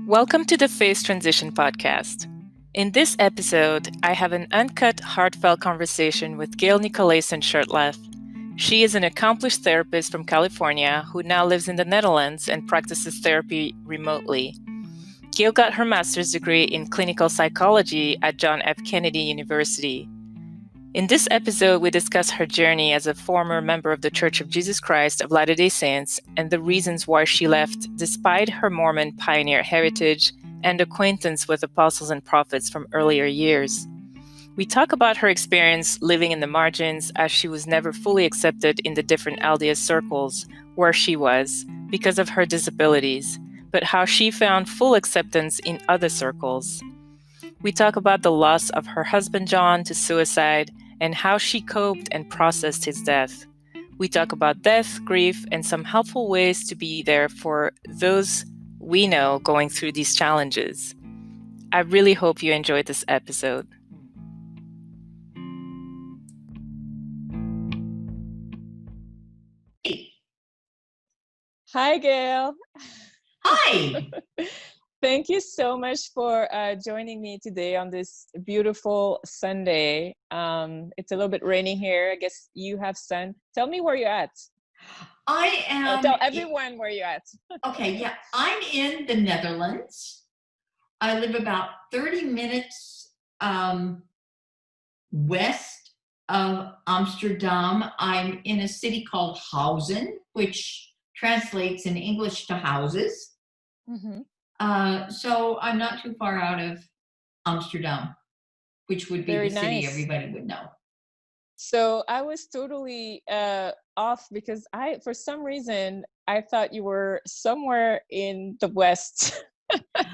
Welcome to the Phase Transition Podcast. In this episode, I have an uncut, heartfelt conversation with Gail Nicolaysen-Shurtleff. She is an accomplished therapist from California who now lives in the Netherlands and practices therapy remotely. Gail got her master's degree in clinical psychology at John F. Kennedy University. In this episode, we discuss her journey as a former member of the Church of Jesus Christ of Latter-day Saints and the reasons why she left despite her Mormon pioneer heritage and acquaintance with apostles and prophets from earlier years. We talk about her experience living in the margins as she was never fully accepted in the different LDS circles where she was because of her disabilities, but how she found full acceptance in other circles. We talk about the loss of her husband John to suicide and how she coped and processed his death. We talk about death, grief, and some helpful ways to be there for those we know going through these challenges. I really hope you enjoyed this episode. Hi, Gail. Hi. Thank you so much for joining me today on this beautiful Sunday. It's a little bit rainy here. I guess you have sun. Tell me where you're at. I am. Tell everyone where you're at. Okay, yeah. I'm in the Netherlands. I live about 30 minutes west of Amsterdam. I'm in a city called Hausen, which translates in English to houses. Mm-hmm. So I'm not too far out of Amsterdam, which would be Very the city nice. everybody would know. So I was totally off because for some reason, I thought you were somewhere in the West,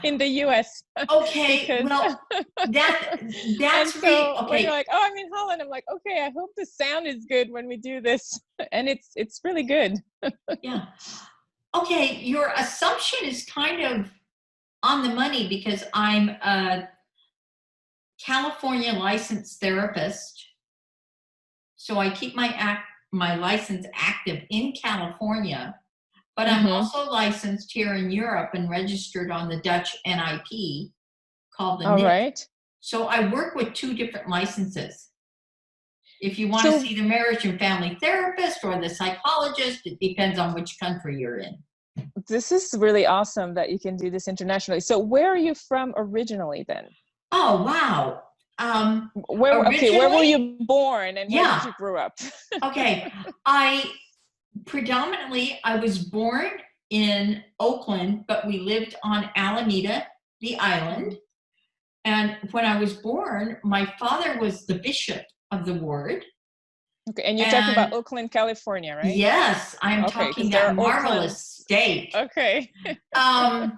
in the US. Okay, well, that's so really, okay. When you're like, oh, I'm in Holland, I'm like, okay, I hope the sound is good when we do this. And it's really good. Yeah. Okay, your assumption is kind of on the money because I'm a California licensed therapist. So I keep my license active in California, but I'm also licensed here in Europe and registered on the Dutch NIP called the NIP. Right. So I work with two different licenses. If you want to see the marriage and family therapist or the psychologist, it depends on which country you're in. This is really awesome that you can do this internationally. So where are you from originally then? Oh, wow. Where were you born and where did you grow up? Okay. I was born in Oakland, but we lived on Alameda, the island. And when I was born, my father was the bishop of the ward. Okay, and you're talking about Oakland, California, right? Yes, I'm talking that marvelous state. Okay. And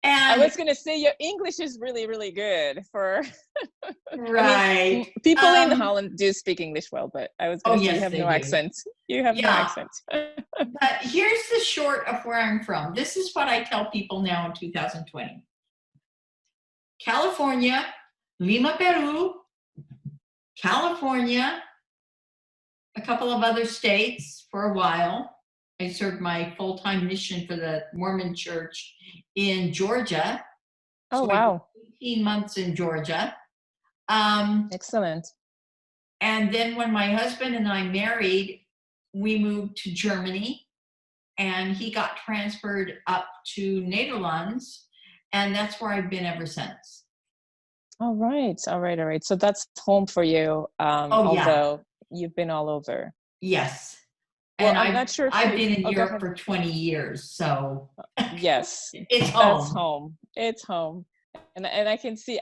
I was going to say your English is really, really good for. Right. I mean, people in Holland do speak English well, but I was going to say you have no accent. You have no accent. But here's the short of where I'm from. This is what I tell people now in 2020. California, Lima, Peru, California, a couple of other states for a while. I served my full-time mission for the Mormon Church in Georgia. Oh, wow. 18 months in Georgia. Excellent. And then when my husband and I married, we moved to Germany and he got transferred up to Netherlands. And that's where I've been ever since. All right. So that's home for you. Although you've been all over. Yes. Well, and I'm not sure if I've been in Europe for 20 years, so yes, it's home. That's home. It's home. And I can see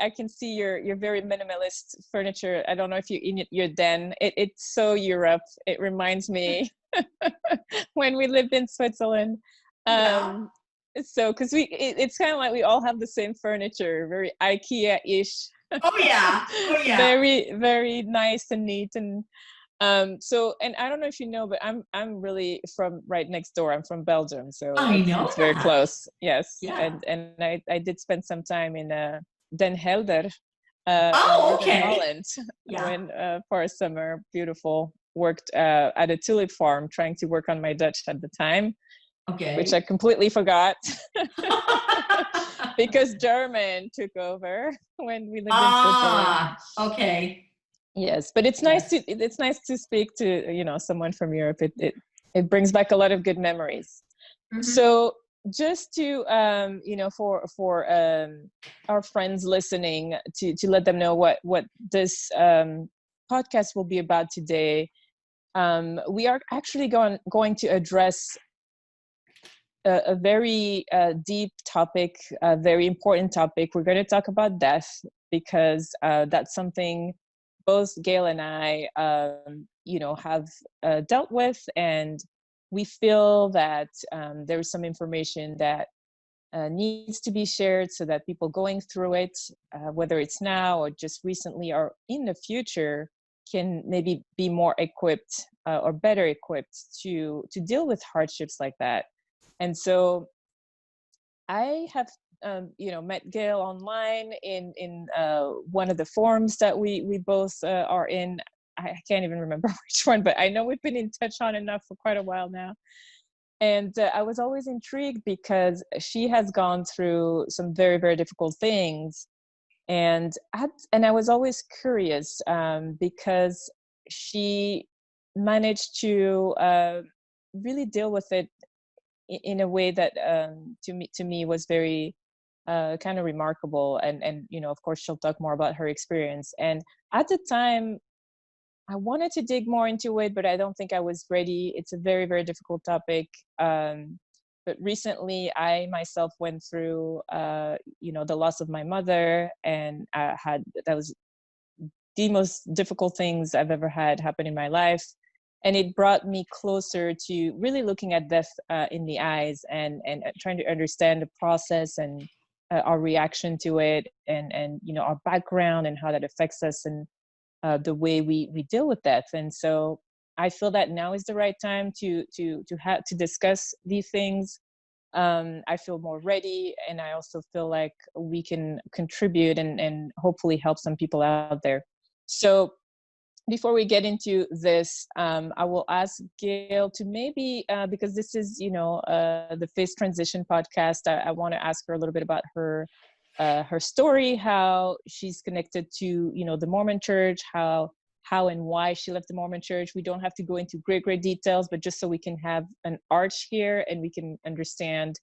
your very minimalist furniture. I don't know if you in your den. It's so Europe. It reminds me when we lived in Switzerland. So because it's kind of like we all have the same furniture, very IKEA-ish. Oh yeah. Very, very nice and neat. And So, and I don't know if you know, but I'm really from right next door. I'm from Belgium, so I know it's very that. close. Yes, Yeah. and I did spend some time in Den Helder, in Oh, northern okay. Holland, Yeah. when for a summer. Beautiful. Worked at a tulip farm, trying to work on my Dutch at the time, which I Okay. completely forgot because German took over when we lived in Switzerland. Okay. Yes, but it's Yes. nice to speak to, someone from Europe. It brings back a lot of good memories. Hmm. So just to for our friends listening, to let them know what this podcast will be about today. We are actually going to address a very deep topic, a very important topic. We're going to talk about death because that's something both Gail and I, have dealt with, and we feel that there's some information that needs to be shared so that people going through it, whether it's now or just recently or in the future, can maybe be more equipped or better equipped to deal with hardships like that. And so I have, met Gail online in one of the forums that we both are in. I can't even remember which one, but I know we've been in touch on enough for quite a while now. And I was always intrigued because she has gone through some very, very difficult things. And I was always curious because she managed to really deal with it in a way that to me was very kind of remarkable. And of course she'll talk more about her experience. And at the time I wanted to dig more into it, but I don't think I was ready. It's a very, very difficult topic. But recently, I myself went through, the loss of my mother, and that was the most difficult things I've ever had happen in my life. And it brought me closer to really looking at death in the eyes, and trying to understand the process and our reaction to it, and our background and how that affects us, and the way we deal with death. And so I feel that now is the right time to discuss these things. I feel more ready, and I also feel like we can contribute and hopefully help some people out there. So before we get into this, I will ask Gail to maybe, because this is, the Face Transition podcast, I want to ask her a little bit about her story, how she's connected to, the Mormon Church, how and why she left the Mormon Church. We don't have to go into great details, but just so we can have an arch here and we can understand,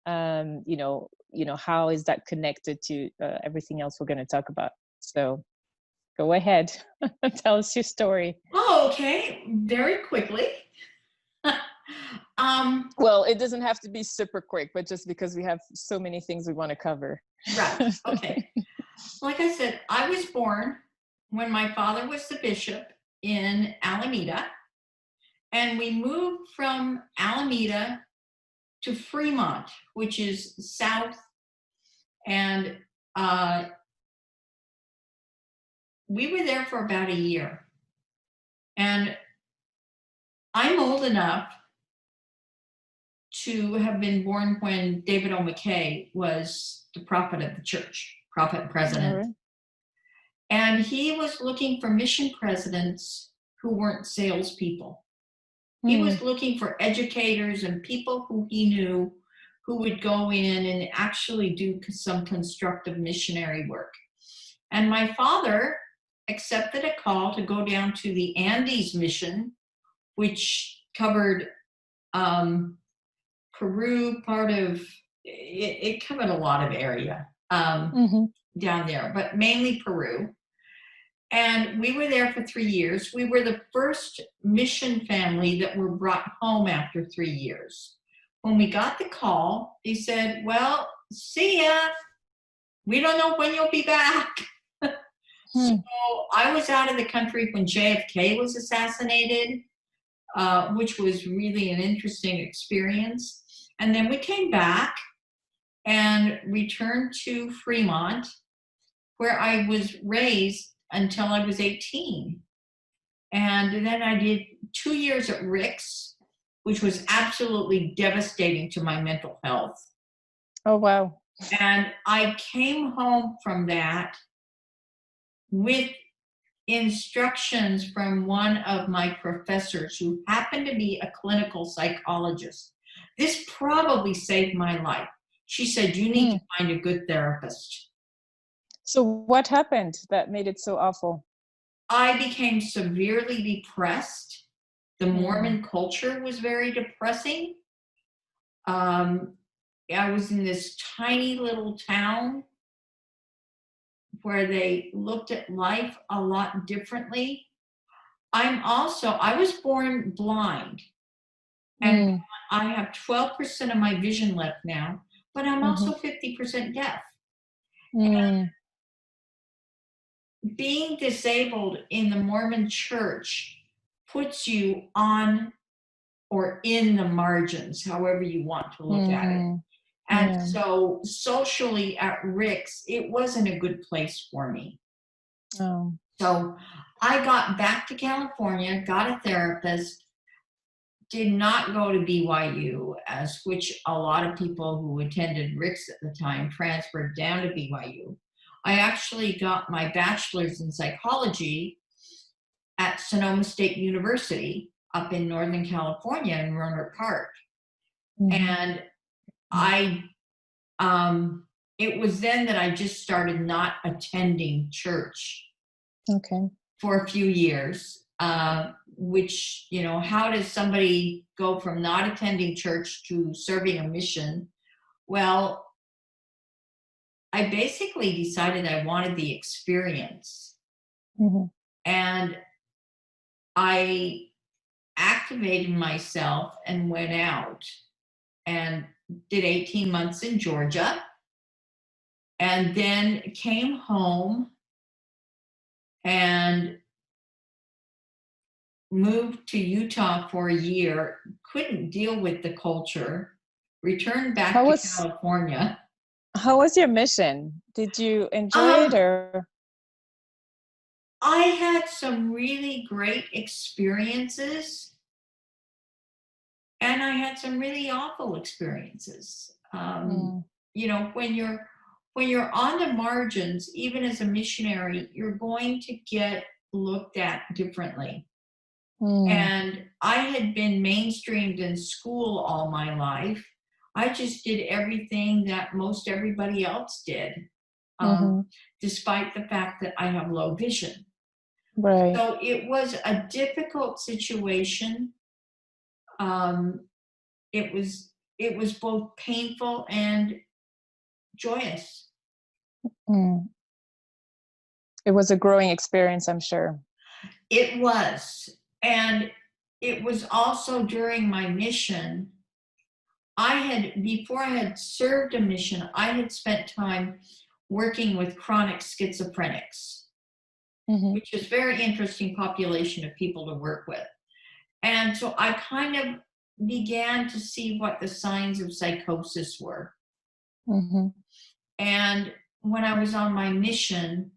how is that connected to everything else we're going to talk about. So go ahead. Tell us your story. Oh, okay. Very quickly. Well, it doesn't have to be super quick, but just because we have so many things we want to cover. Right. Okay. Like I said, I was born when my father was the bishop in Alameda, and we moved from Alameda to Fremont, which is south, and we were there for about a year. And I'm old enough to have been born when David O. McKay was the prophet of the church, prophet and president. Right. And he was looking for mission presidents who weren't salespeople. He was looking for educators and people who he knew who would go in and actually do some constructive missionary work. And my father accepted a call to go down to the Andes mission, which covered Peru, it covered a lot of area down there, but mainly Peru. And we were there for 3 years. We were the first mission family that were brought home after 3 years. When we got the call, he said, "Well, see ya. We don't know when you'll be back." So I was out of the country when JFK was assassinated, which was really an interesting experience. And then we came back and returned to Fremont, where I was raised until I was 18. And then I did 2 years at Rick's, which was absolutely devastating to my mental health. Oh, wow. And I came home from that with instructions from one of my professors who happened to be a clinical psychologist. This probably saved my life. She said, you need to find a good therapist. So what happened that made it so awful? I became severely depressed. The Mormon culture was very depressing. I was in this tiny little town where they looked at life a lot differently. I was born blind, and I have 12% of my vision left now, but I'm also 50% deaf. And being disabled in the Mormon church puts you on or in the margins, however you want to look at it. And so socially at Rick's, it wasn't a good place for me. Oh. So I got back to California, got a therapist, did not go to BYU, as which a lot of people who attended Rick's at the time transferred down to BYU. I actually got my bachelor's in psychology at Sonoma State University up in Northern California in Rohnert Park. And it was then that I just started not attending church for a few years, which, how does somebody go from not attending church to serving a mission? Well, I basically decided I wanted the experience. And I activated myself and went out and did 18 months in Georgia, and then came home and moved to Utah for a year, couldn't deal with the culture, returned back to California. How was your mission? Did you enjoy it, or? I had some really great experiences, and I had some really awful experiences. When you're on the margins, even as a missionary, you're going to get looked at differently. And I had been mainstreamed in school all my life. I just did everything that most everybody else did, despite the fact that I have low vision. Right. So it was a difficult situation. It was both painful and joyous. It was a growing experience, I'm sure. It was. And it was also during my mission. Before I had served a mission, I had spent time working with chronic schizophrenics, which is a very interesting population of people to work with. And so I kind of began to see what the signs of psychosis were. And when I was on my mission,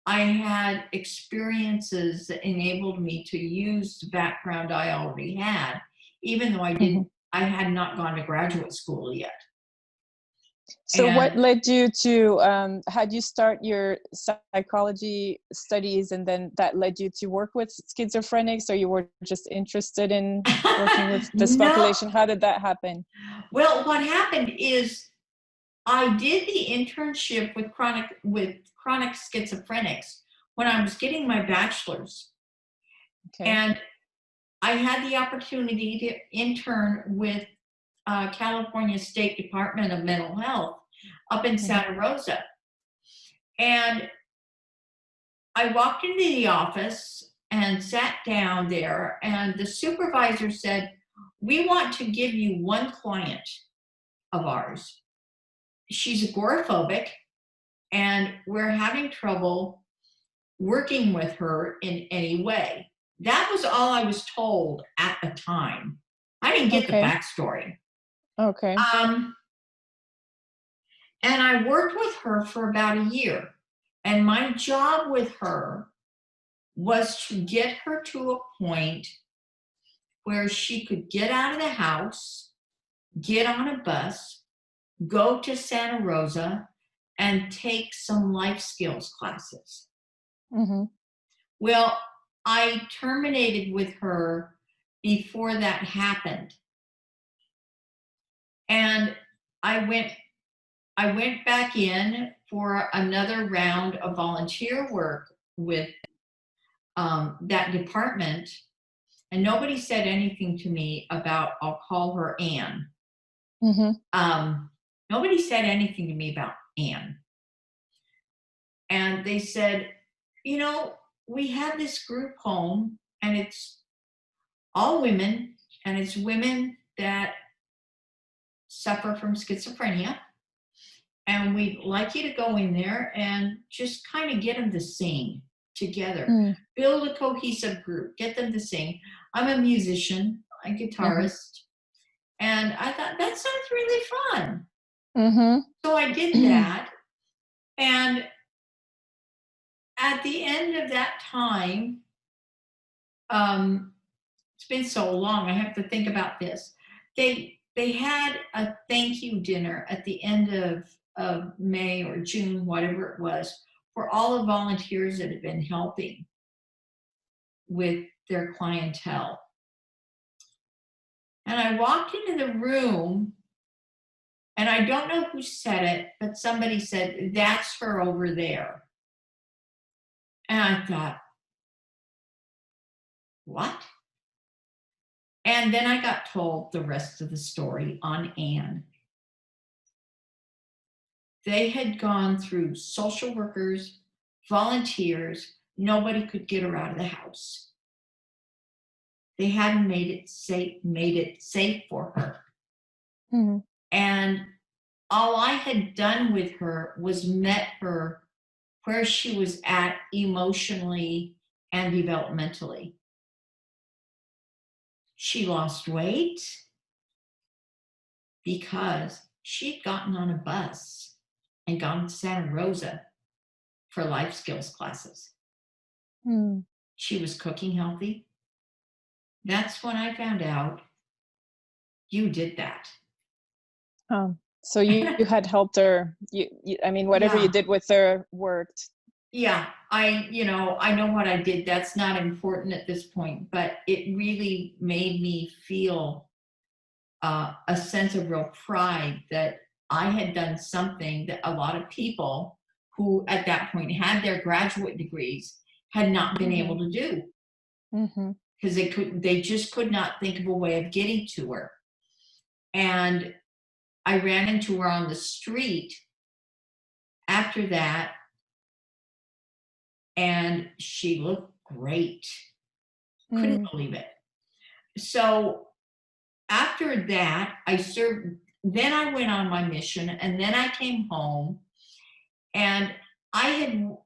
I had experiences that enabled me to use the background I already had, even though I had not gone to graduate school yet. So what led you to, had you start your psychology studies and then that led you to work with schizophrenics, or you were just interested in working with this population? How did that happen? Well, what happened is I did the internship with chronic schizophrenics when I was getting my bachelor's. And I had the opportunity to intern with California State Department of Mental Health up in Santa Rosa. And I walked into the office and sat down there, and the supervisor said, "We want to give you one client of ours. She's agoraphobic, and we're having trouble working with her in any way." That was all I was told at the time. I didn't get the backstory. And I worked with her for about a year. And my job with her was to get her to a point where she could get out of the house, get on a bus, go to Santa Rosa, and take some life skills classes. Mm-hmm. Well, I terminated with her before that happened. And I went back in for another round of volunteer work with that department, and nobody said anything to me about, I'll call her Anne. Mm-hmm. Nobody said anything to me about Anne. And they said, you know, we have this group home, and it's all women, and it's women that suffer from schizophrenia. And we'd like you to go in there and just kind of get them to sing together. Build a cohesive group, get them to sing. I'm a musician, a guitarist. And I thought, that sounds really fun. So I did that. And at the end of that time, it's been so long, I have to think about this. They had a thank you dinner at the end of May or June, whatever it was, for all the volunteers that had been helping with their clientele. And I walked into the room, and I don't know who said it, but somebody said, that's her over there. And I thought, what? And then I got told the rest of the story on Anne. They had gone through social workers, volunteers, nobody could get her out of the house. They hadn't made it safe for her. And all I had done with her was met her where she was at emotionally and developmentally. She lost weight because she'd gotten on a bus and gone to Santa Rosa for life skills classes. She was cooking healthy. That's when I found out you did that. So you had helped her. You I mean, whatever you did with her worked. Yeah, I know what I did. That's not important at this point, but it really made me feel a sense of real pride that I had done something that a lot of people who at that point had their graduate degrees had not been able to do. Because they just could not think of a way of getting to her. And I ran into her on the street after that, and she looked great. Couldn't believe it. So after that, then I went on my mission, and then I came home, and I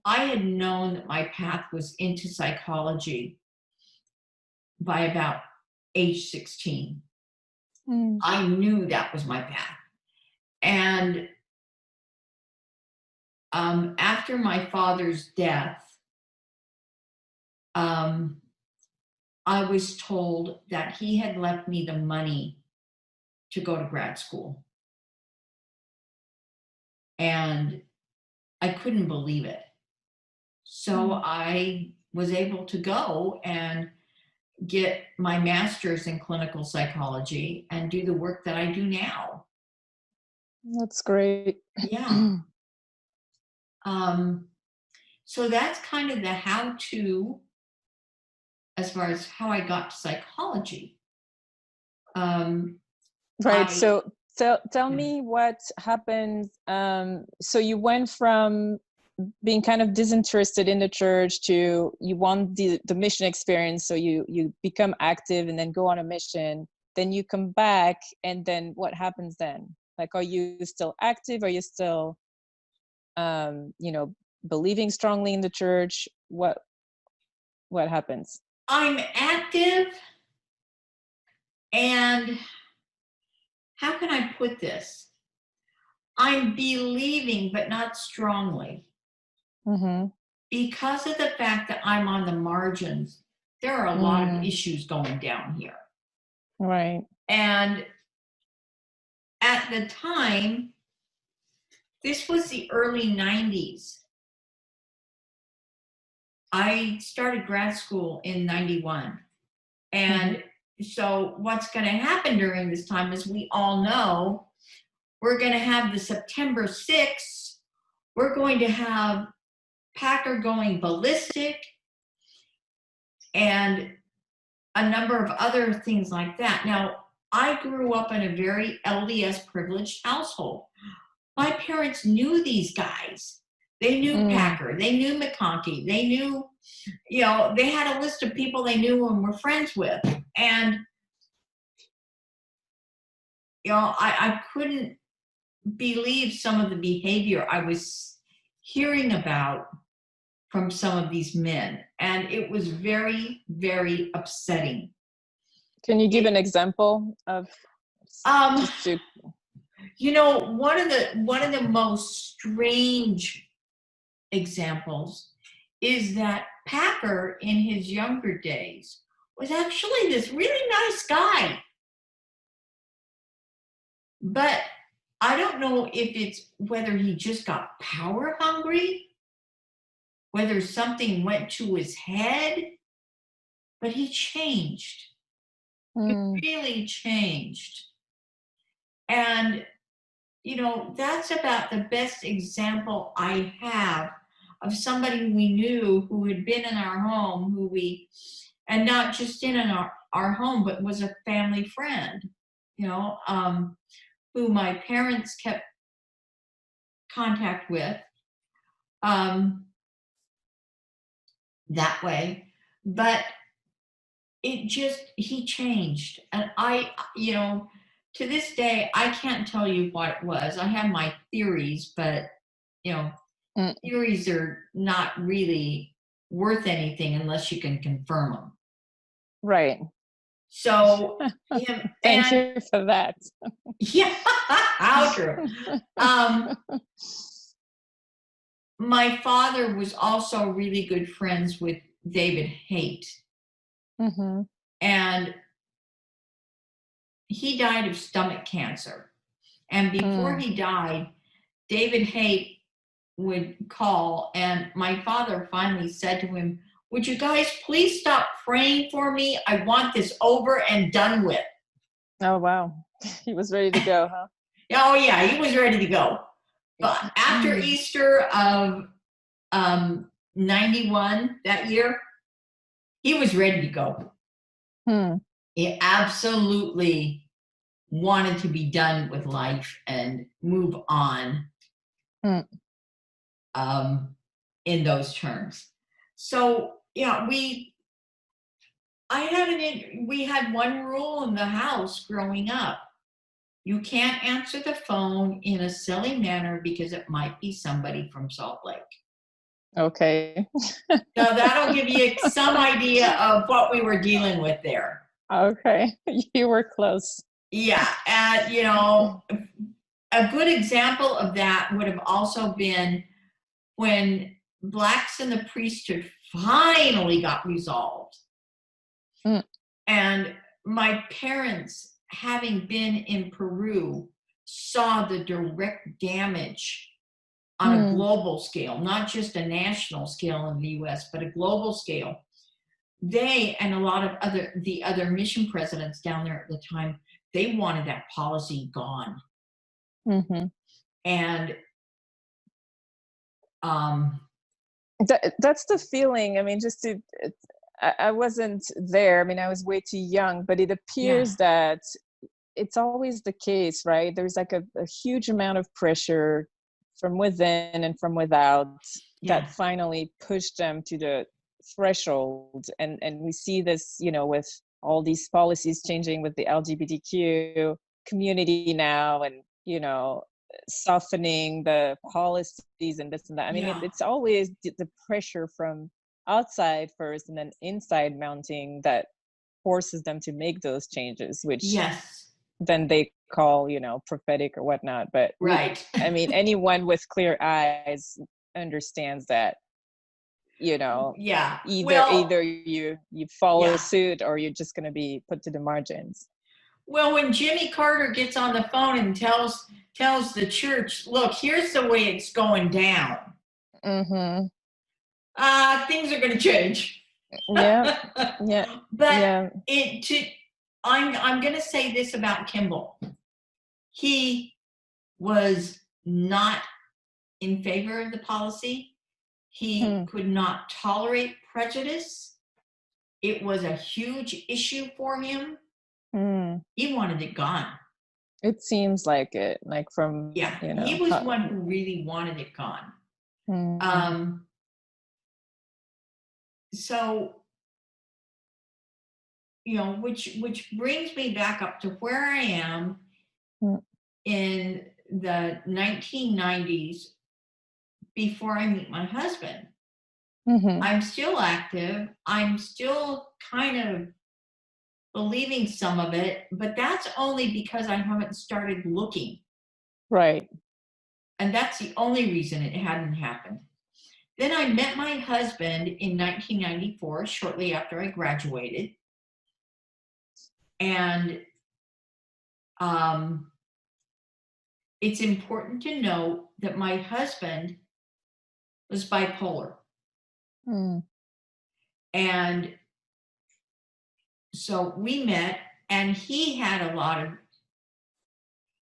had known that my path was into psychology by about age 16. I knew that was my path. And after my father's death, I was told that he had left me the money to go to grad school. And I couldn't believe it. So I was able to go and get my master's in clinical psychology and do the work that I do now. That's great. Yeah. So that's kind of the how-to as far as how I got to psychology. Right. So tell me what happened. So you went from being kind of disinterested in the church to you want the mission experience. So you become active and then go on a mission. Then you come back, and then what happens then? Like, are you still active? Are you still, believing strongly in the church? What happens? I'm active, and how can I put this? I'm believing, but not strongly. because of the fact that I'm on the margins, there are a lot of issues going down here. Right. And at the time, this was the early 90s. I started grad school in 91. And so what's going to happen during this time, as we all know, we're going to have the September 6th. We're going to have Packer going ballistic and a number of other things like that. Now, I grew up in a very LDS privileged household. My parents knew these guys. They knew Packer. They knew McConkey. They knew, they had a list of people they knew and were friends with. And, I couldn't believe some of the behavior I was hearing about from some of these men. And it was very, very upsetting. Can you give an example of one of the most strange examples is that Packer in his younger days was actually this really nice guy. But I don't know if it's whether he just got power hungry, whether something went to his head, but he changed. He really changed. And, that's about the best example I have of somebody we knew who had been in our home, and not just in our home, but was a family friend, who my parents kept contact with that way. But he changed. And to this day, I can't tell you what it was. I have my theories, but, theories are not really worth anything unless you can confirm them. Right. So, thank you for that. Yeah, how true. My father was also really good friends with David Haight. And he died of stomach cancer. And before he died, David Haight would call, and my father finally said to him, "Would you guys please stop praying for me? I want this over and done with." Oh, wow. He was ready to go, huh? Oh, yeah, he was ready to go. But after Easter of 91, that year, he was ready to go. He absolutely wanted to be done with life and move on in those terms. So, yeah, we had one rule in the house growing up. You can't answer the phone in a silly manner because it might be somebody from Salt Lake. Okay. So that'll give you some idea of what we were dealing with there. Okay. You were close. Yeah. And, a good example of that would have also been when blacks in the priesthood finally got resolved. And my parents, having been in Peru, saw the direct damage on a global scale, not just a national scale in the US, but a global scale. They and a lot of the other mission presidents down there at the time, they wanted that policy gone. And that's the feeling. I mean, I wasn't there. I mean, I was way too young, but it appears that it's always the case, right? There's like a huge amount of pressure from within and from without that finally pushed them to the threshold. And we see this, with all these policies changing with the LGBTQ community now, and, softening the policies and this and that. I mean, it's always the pressure from outside first and then inside mounting that forces them to make those changes, which then they call, prophetic or whatnot. But right. I mean, anyone with clear eyes understands that Yeah. either you follow suit or you're just going to be put to the margins. Well, when Jimmy Carter gets on the phone and tells the church, look, here's the way it's going down. Mm-hmm. Things are going to change. Yeah. But I'm going to say this about Kimball. He was not in favor of the policy. He could not tolerate prejudice. It was a huge issue for him. He wanted it gone. It seems like it, like from, he was one who really wanted it gone. So, which brings me back up to where I am in the 1990s before I meet my husband. I'm still active. I'm still kind of believing some of it, but that's only because I haven't started looking. Right. And that's the only reason it hadn't happened. Then I met my husband in 1994, shortly after I graduated. And it's important to know that my husband was bipolar. And so we met, and he had a lot of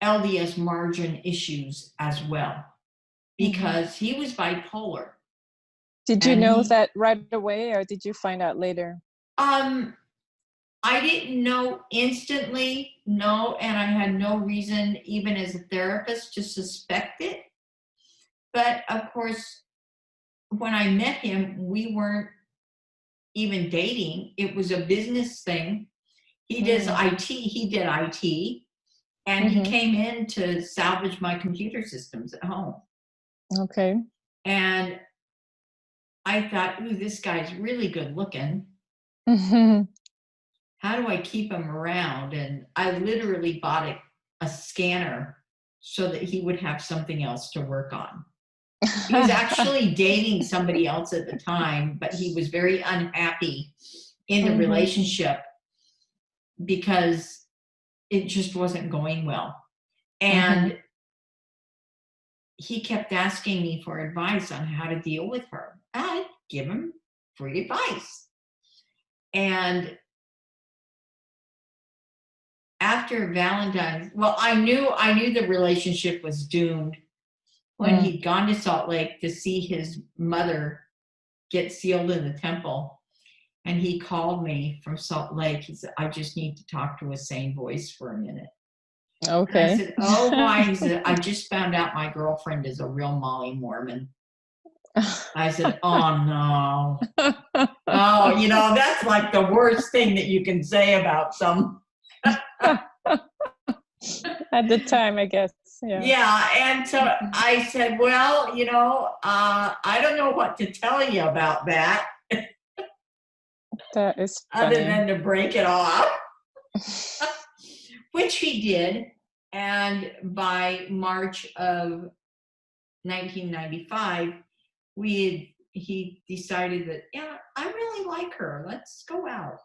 LDS margin issues as well, because he was bipolar. Did you know that right away, or did you find out later? I didn't know instantly, no, and I had no reason, even as a therapist, to suspect it. But of course, when I met him, we weren't even dating. It was a business thing. He did IT, and he came in to salvage my computer systems at home. Okay. And I thought, ooh, this guy's really good looking. How do I keep him around? And I literally bought a scanner so that he would have something else to work on. He was actually dating somebody else at the time, but he was very unhappy in the relationship because it just wasn't going well. And he kept asking me for advice on how to deal with her. I'd give him free advice. And after Valentine's, well, I knew the relationship was doomed when he'd gone to Salt Lake to see his mother get sealed in the temple. And he called me from Salt Lake. He said, I just need to talk to a sane voice for a minute. Okay. And I said, oh, why? He said, I just found out my girlfriend is a real Molly Mormon. I said, oh, no. Oh, that's like the worst thing that you can say about some. At the time, I guess. Yeah. And so I said, well, I don't know what to tell you about that. That is funny. Other than to break it off. Which he did. And by March of 1995, he decided that, I really like her. Let's go out.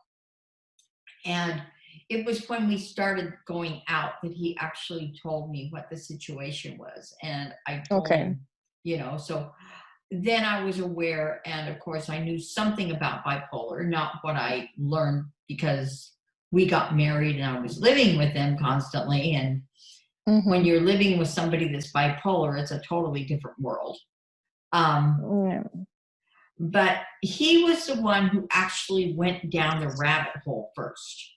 And it was when we started going out that he actually told me what the situation was. And I told him, so then I was aware. And of course, I knew something about bipolar, not what I learned because we got married and I was living with him constantly. And when you're living with somebody that's bipolar, it's a totally different world. But he was the one who actually went down the rabbit hole first.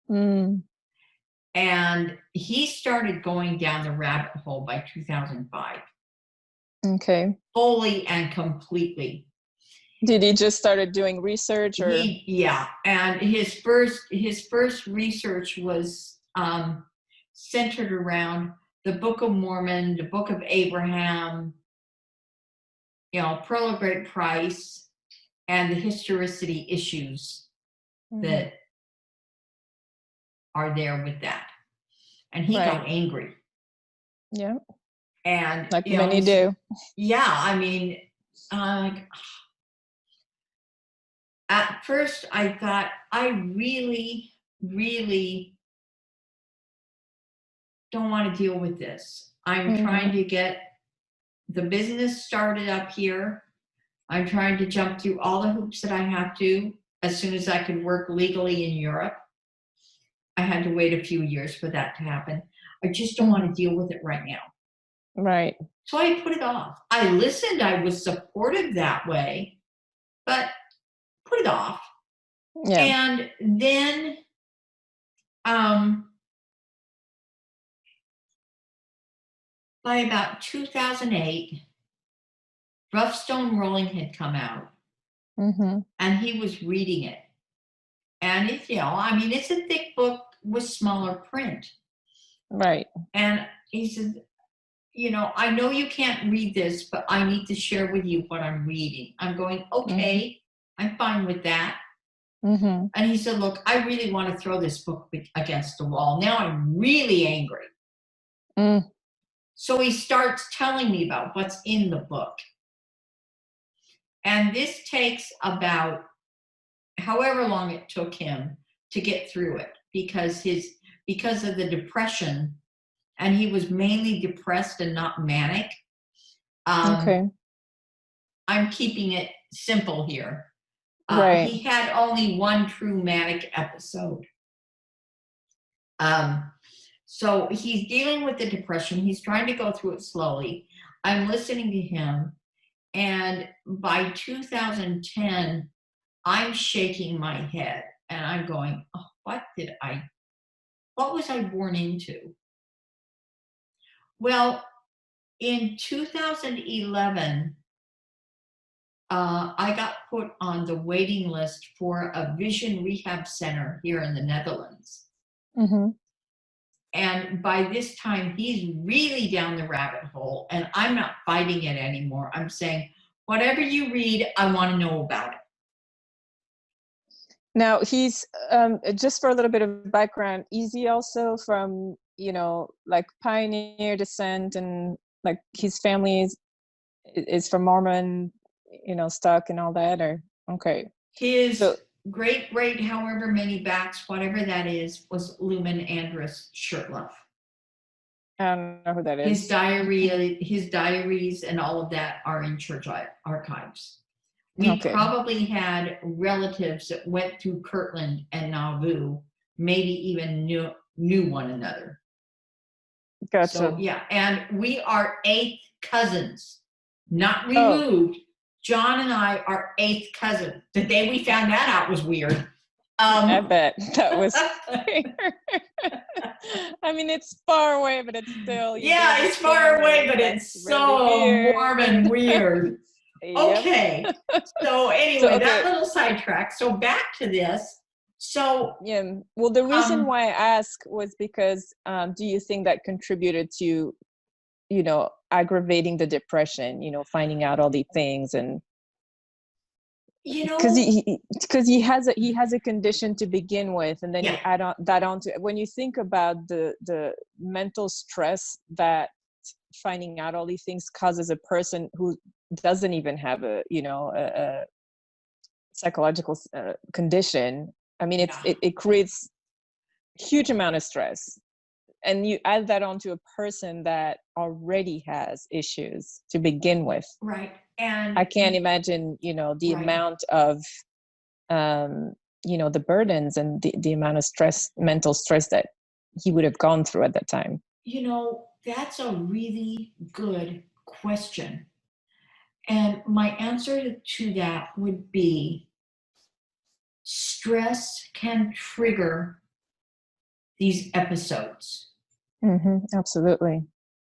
And he started going down the rabbit hole by 2005. Okay. Fully and completely. Did he just started doing research, or? And his first research was centered around the Book of Mormon, the Book of Abraham, Pearl of Great Price, and the historicity issues that are there with that. And he got angry. Yeah. And like many do. Yeah, I mean, At first, I thought, I really, really don't want to deal with this. I'm trying to get the business started up here. I'm trying to jump through all the hoops that I have to as soon as I could work legally in Europe. I had to wait a few years for that to happen. I just don't want to deal with it right now. Right. So I put it off. I listened. I was supportive that way, but put it off. Yeah. And then by about 2008, Rough Stone Rolling had come out, and he was reading it. And it's, it's a thick book with smaller print. Right. And he said, I know you can't read this, but I need to share with you what I'm reading. I'm going, okay, I'm fine with that. And he said, look, I really want to throw this book against the wall. Now I'm really angry. So he starts telling me about what's in the book. And this takes about however long it took him to get through it because of the depression, and he was mainly depressed and not manic. I'm keeping it simple here. Right. He had only one true manic episode. So he's dealing with the depression. He's trying to go through it slowly. I'm listening to him. And by 2010, I'm shaking my head and I'm going, oh, what was I born into? Well, in 2011, I got put on the waiting list for a vision rehab center here in the Netherlands. And by this time, he's really down the rabbit hole, and I'm not fighting it anymore. I'm saying, whatever you read, I want to know about it. Now, he's, just for a little bit of background, is he also from, like pioneer descent, and like his family is from Mormon, stock and all that, or? Okay. His great, however many backs, whatever that is, was Lumen Andrus Shurtleff. I don't know who that is. His diaries and all of that are in church archives. We probably had relatives that went through Kirtland and Nauvoo, maybe even knew one another. Gotcha. So, yeah, and we are 8th cousins, not removed. John and I are 8th cousins. The day we found that out was weird. I bet that was I mean, it's far away, but it's still... Yeah, it's far away, but it's so really Mormon weird. Okay. So anyway, that little sidetrack. So back to this. So yeah. Well, the reason why I ask was because do you think that contributed to, aggravating the depression, finding out all these things, and because he has a condition to begin with, and then you add on that onto it. When you think about the mental stress that finding out all these things causes a person who doesn't even have a psychological condition, I mean, it creates huge amount of stress, and you add that onto a person that already has issues to begin with. Right. And I can't imagine, the amount of, the burdens and the amount of stress, mental stress that he would have gone through at that time. That's a really good question. And my answer to that would be stress can trigger these episodes. Absolutely.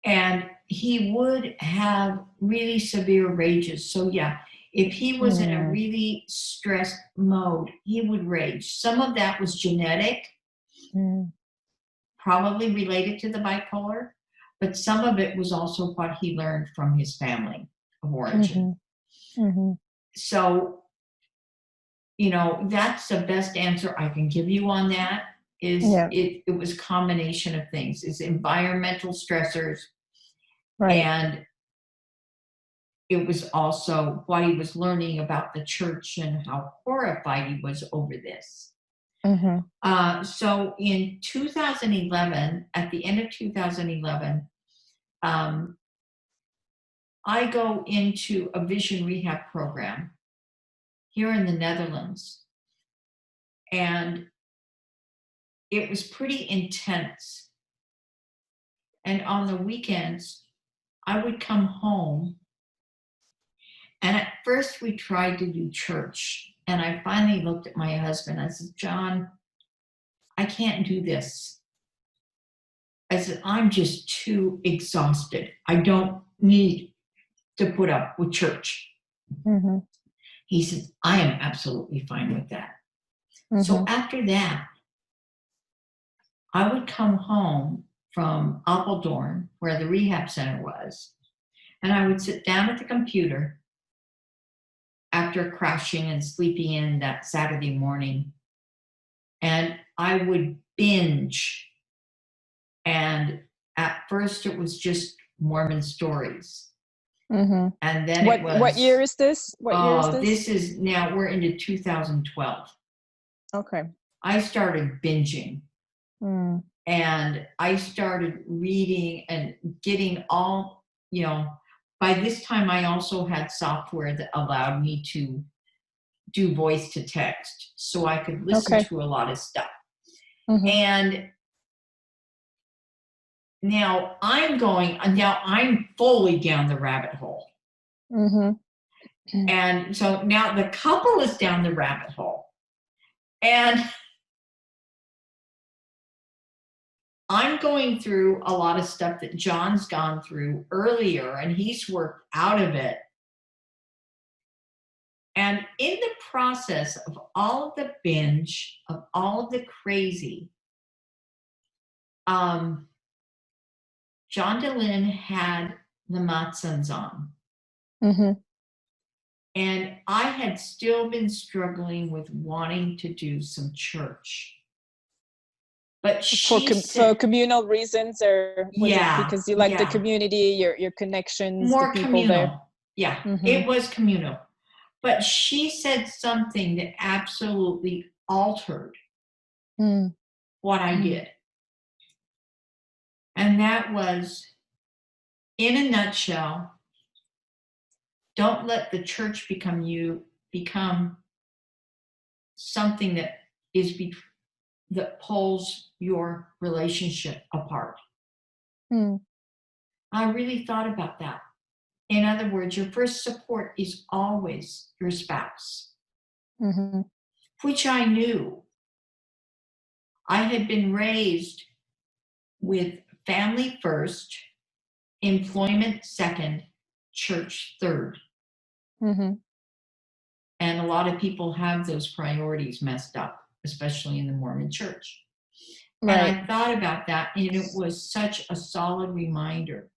And he would have really severe rages. So yeah, if he was in a really stressed mode, he would rage. Some of that was genetic, probably related to the bipolar, but some of it was also what he learned from his family of origin. So, that's the best answer I can give you on that. It was a combination of things. It's environmental stressors, and it was also what he was learning about the church and how horrified he was over this. So in 2011, at the end of 2011, I go into a vision rehab program here in the Netherlands. And it was pretty intense. And on the weekends, I would come home. And at first we tried to do church. And I finally looked at my husband. I said, John, I can't do this. I said, I'm just too exhausted. I don't need to put up with church. He said, I am absolutely fine with that. So after that, I would come home from Apeldoorn, where the rehab center was, and I would sit down at the computer after crashing and sleeping in that Saturday morning, and I would binge. And at first it was just Mormon stories. And then what year is this? This is now, we're into 2012. Okay. I started binging. And I started reading and getting all, by this time I also had software that allowed me to do voice to text, so I could listen to a lot of stuff. And now I'm fully down the rabbit hole. And so now the couple is down the rabbit hole. And I'm going through a lot of stuff that John's gone through earlier, and he's worked out of it. And in the process of all of the binge, of all of the crazy, John DeLynn had the Matzons on. And I had still been struggling with wanting to do some church. But for communal reasons, or was it because you like the community, your connections, more the people communal there? Yeah, it was communal. But she said something that absolutely altered what I did. And that was, in a nutshell, don't let the church become something that that pulls your relationship apart. I really thought about that. In other words, your first support is always your spouse, which I knew. I had been raised with family first, employment second, church third. And a lot of people have those priorities messed up, especially in the Mormon church. Right. And I thought about that, and it was such a solid reminder.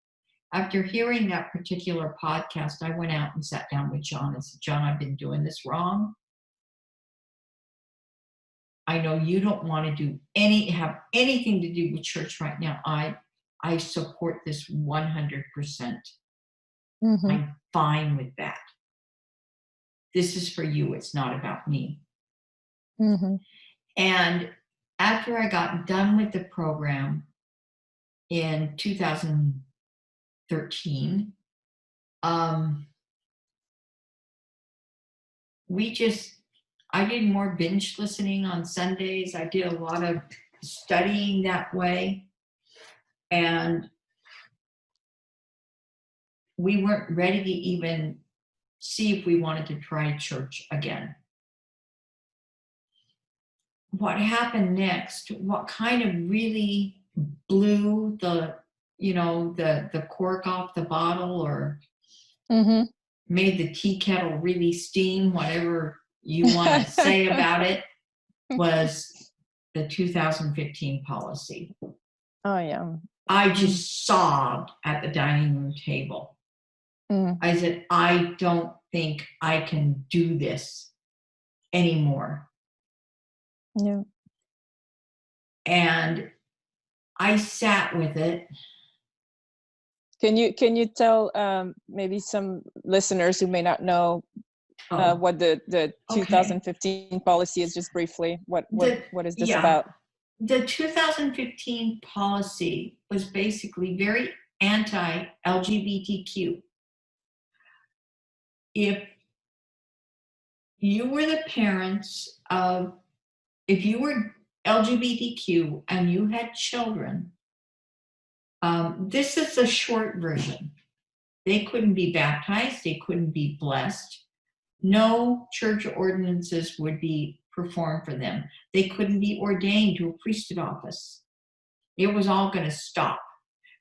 After hearing that particular podcast, I went out and sat down with John and said, John, I've been doing this wrong. I know you don't want to have anything to do with church right now. I support this 100%. I'm fine with that. This is for you. It's not about me. And after I got done with the program in 2013, I did more binge listening on Sundays. I did a lot of studying that way. And we weren't ready to even see if we wanted to try church again. What happened next, what kind of really blew the cork off the bottle, or made the tea kettle really steam, whatever you want to say about it, was the 2015 policy. Oh, yeah. I just sobbed at the dining room table. I said, I don't think I can do this anymore. Yeah. And I sat with it. Can you tell maybe some listeners who may not know what the 2015 policy is, just briefly? What is this about? The 2015 policy was basically very anti-LGBTQ. If you were the parents of, if you were LGBTQ and you had children, this is a short version. They couldn't be baptized, they couldn't be blessed. No church ordinances would be performed for them. They couldn't be ordained to a priesthood office. It was all going to stop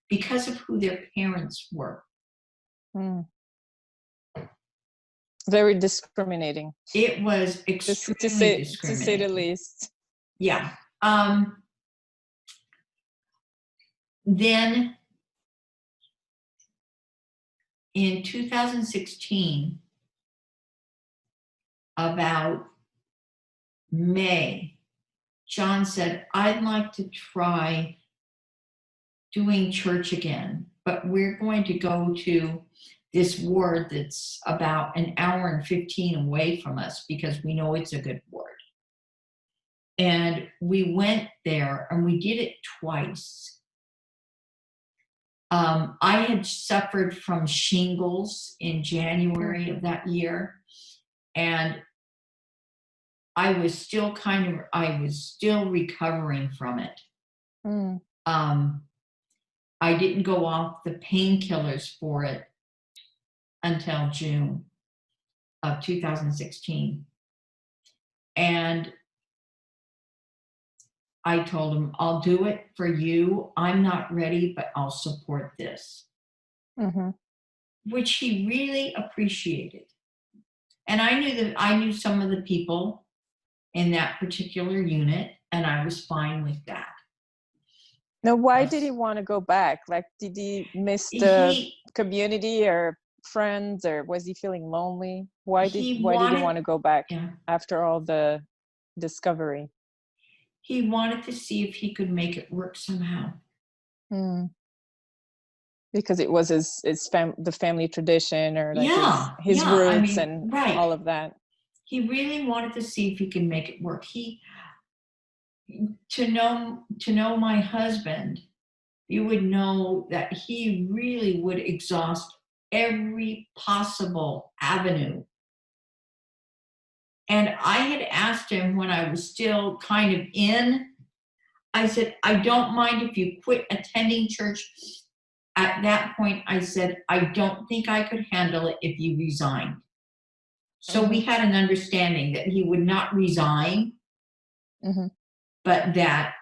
because of who their parents were. Very discriminating. It was extremely discriminating. To say the least. Yeah. Then in 2016, about May, John said, I'd like to try doing church again, but we're going to go to this ward that's about an hour and 15 away from us because we know it's a good ward. And we went there and we did it twice. I had suffered from shingles in January of that year, and I was still recovering from it. I didn't go off the painkillers for it until June of 2016. And I told him, I'll do it for you. I'm not ready, but I'll support this. Which he really appreciated. And I knew some of the people in that particular unit, and I was fine with that. Now, why did he want to go back? Like, did he miss the community or friends, or was he feeling lonely? Why did he want to go back after all the discovery? He wanted to see if he could make it work somehow. Because it was the family tradition, or like his roots, and all of that. He really wanted to see if he could make it work. To know my husband, you would know that he really would exhaust every possible avenue. And I had asked him when I was still kind of in, I said, I don't mind if you quit attending church. At that point, I said, I don't think I could handle it if you resigned. So we had an understanding that he would not resign, but that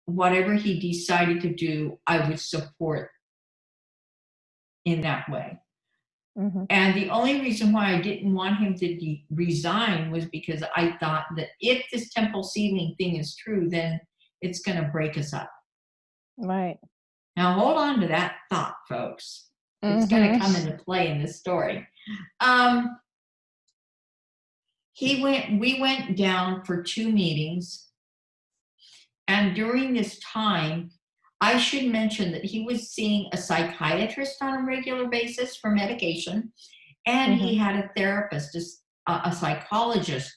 whatever he decided to do, I would support in that way. And the only reason why I didn't want him to resign was because I thought that if this temple sealing thing is true, then it's going to break us up. Right. Now hold on to that thought, folks. It's going to come into play in this story. We went down for 2 meetings. And during this time, I should mention that he was seeing a psychiatrist on a regular basis for medication. And he had a therapist, a psychologist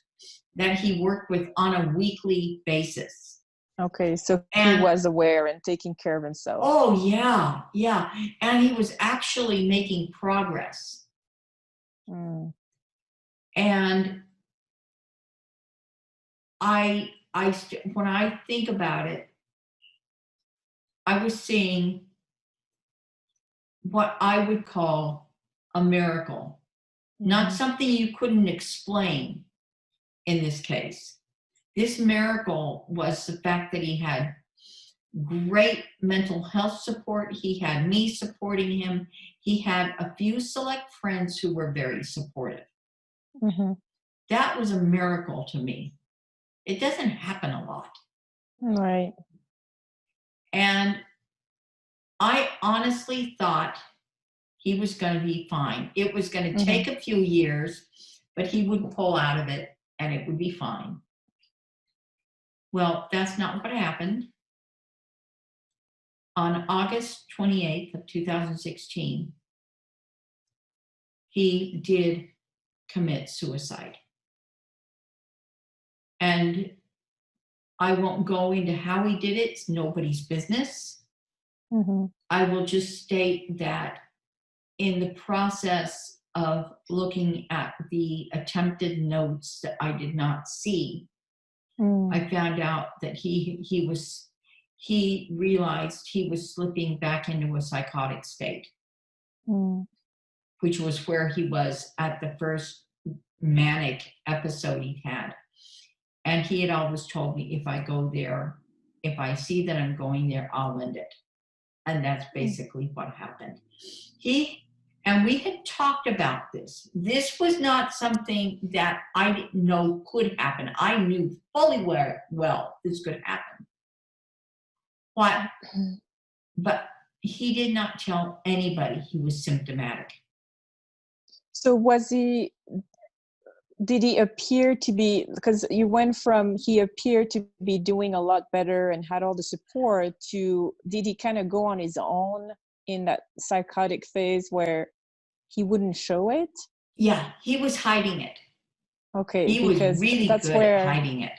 that he worked with on a weekly basis. Okay, so he was aware and taking care of himself. Oh, yeah. And he was actually making progress. And when I think about it, I was seeing what I would call a miracle, not something you couldn't explain in this case. This miracle was the fact that he had great mental health support. He had me supporting him. He had a few select friends who were very supportive. That was a miracle to me. It doesn't happen a lot. Right. And I honestly thought he was going to be fine. It was going to take a few years, but he would pull out of it and it would be fine. Well, that's not what happened. on August 28th of 2016, he did commit suicide. And I won't go into how he did it. It's nobody's business. Mm-hmm. I will just state that in the process of looking at the attempted notes that I did not see, I found out that he realized he was slipping back into a psychotic state, which was where he was at the first manic episode he had. And he had always told me, if I go there, if I see that I'm going there, I'll end it. And that's basically what happened. And we had talked about this. This was not something that I didn't know could happen. I knew fully well this could happen. But he did not tell anybody he was symptomatic. So did he appear to be, because you went from he appeared to be doing a lot better and had all the support to, did he kind of go on his own in that psychotic phase where he wouldn't show it? Yeah, he was hiding it. Okay, he was really good at hiding it.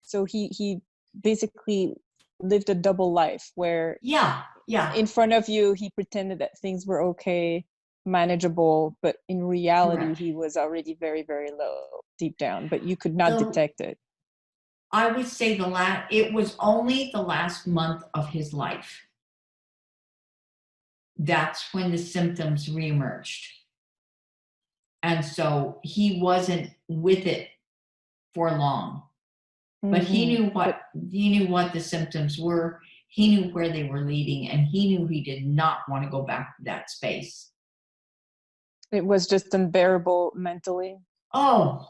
So he basically lived a double life where in front of you he pretended that things were okay, manageable, but in reality Correct. He was already very, very low deep down, but you could not detect it. I would say it was only the last month of his life. That's when the symptoms reemerged. And so he wasn't with it for long. But he knew what the symptoms were. He knew where they were leading, and he knew he did not want to go back to that space. It was just unbearable mentally. Oh,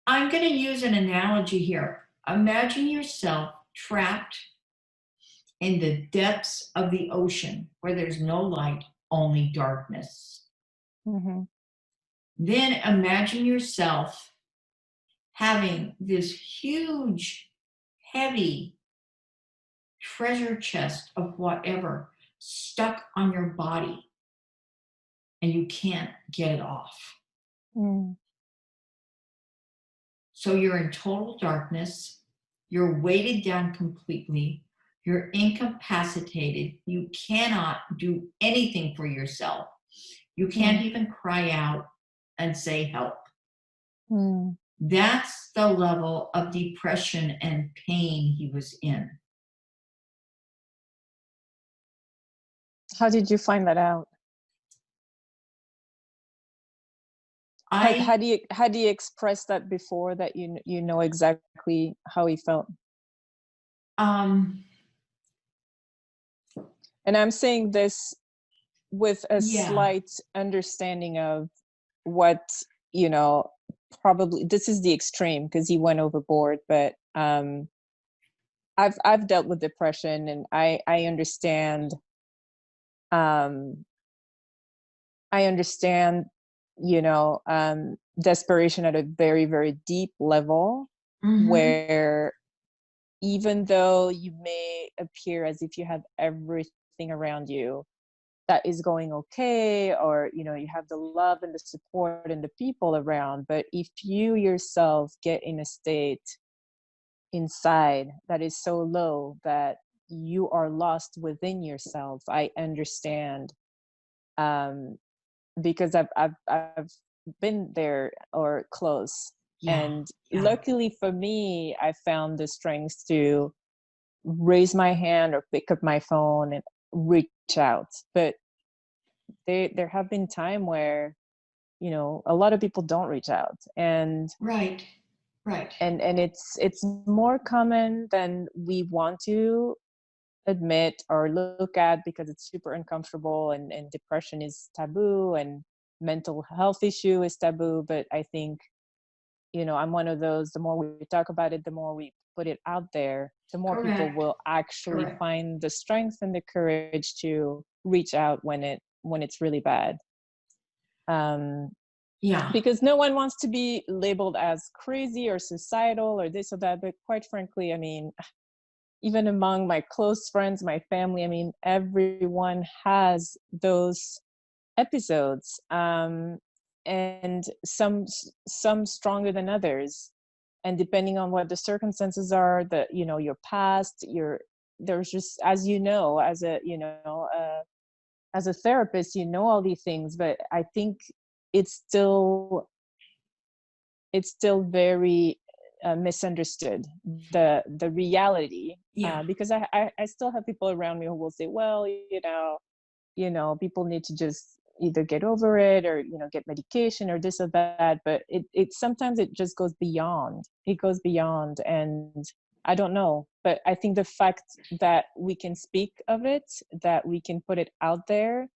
I'm going to use an analogy here. Imagine yourself trapped in the depths of the ocean where there's no light, only darkness. Mm-hmm. Then imagine yourself having this huge, heavy treasure chest of whatever stuck on your body, and you can't get it off. So you're in total darkness, you're weighted down completely, you're incapacitated, you cannot do anything for yourself. You can't even cry out and say help. That's the level of depression and pain he was in. How did you find that out? Had he expressed that before, that you know exactly how he felt? And I'm saying this with a slight understanding of what, probably this is the extreme because he went overboard, but I've dealt with depression, and I understand. I understand, desperation at a very, very deep level, where even though you may appear as if you have everything around you that is going okay, or, you have the love and the support and the people around, but if you yourself get in a state inside that is so low that you are lost within yourself, I understand. Because I've been there or close, and luckily for me, I found the strength to raise my hand or pick up my phone and reach out. But there have been time where, a lot of people don't reach out, and right, and it's more common than we want to admit or look at, because it's super uncomfortable, and depression is taboo, and mental health issue is taboo. But I think, I'm one of those, the more we talk about it, the more we put it out there, the more people will actually find the strength and the courage to reach out when it's really bad. Because no one wants to be labeled as crazy or suicidal or this or that, but quite frankly, I mean, even among my close friends, my family, I mean, everyone has those episodes, and some stronger than others. And depending on what the circumstances are, that, you know, your past, there's just, as you know, as a, you know, as a therapist, you know, all these things, but I think it's still very misunderstood, the reality. Yeah. Because I still have people around me who will say, well, you know, people need to just either get over it, or, you know, get medication or this or that. But it sometimes it just goes beyond. It goes beyond, and I don't know. But I think the fact that we can speak of it, that we can put it out there,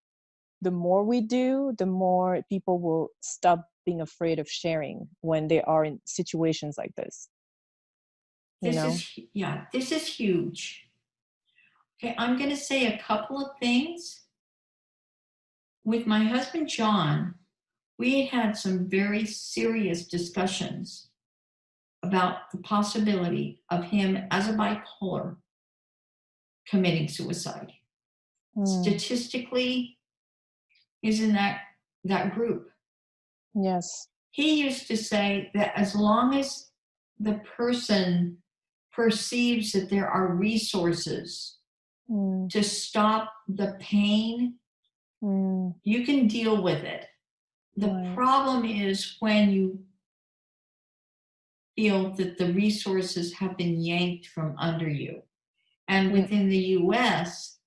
the more we do, the more people will stop being afraid of sharing when they are in situations like this. This is huge. Okay, I'm going to say a couple of things. With my husband, John, we had some very serious discussions about the possibility of him as a bipolar committing suicide. Statistically, he's in that group. Yes. He used to say that as long as the person perceives that there are resources to stop the pain, you can deal with it. The problem is when you feel that the resources have been yanked from under you. And within the US,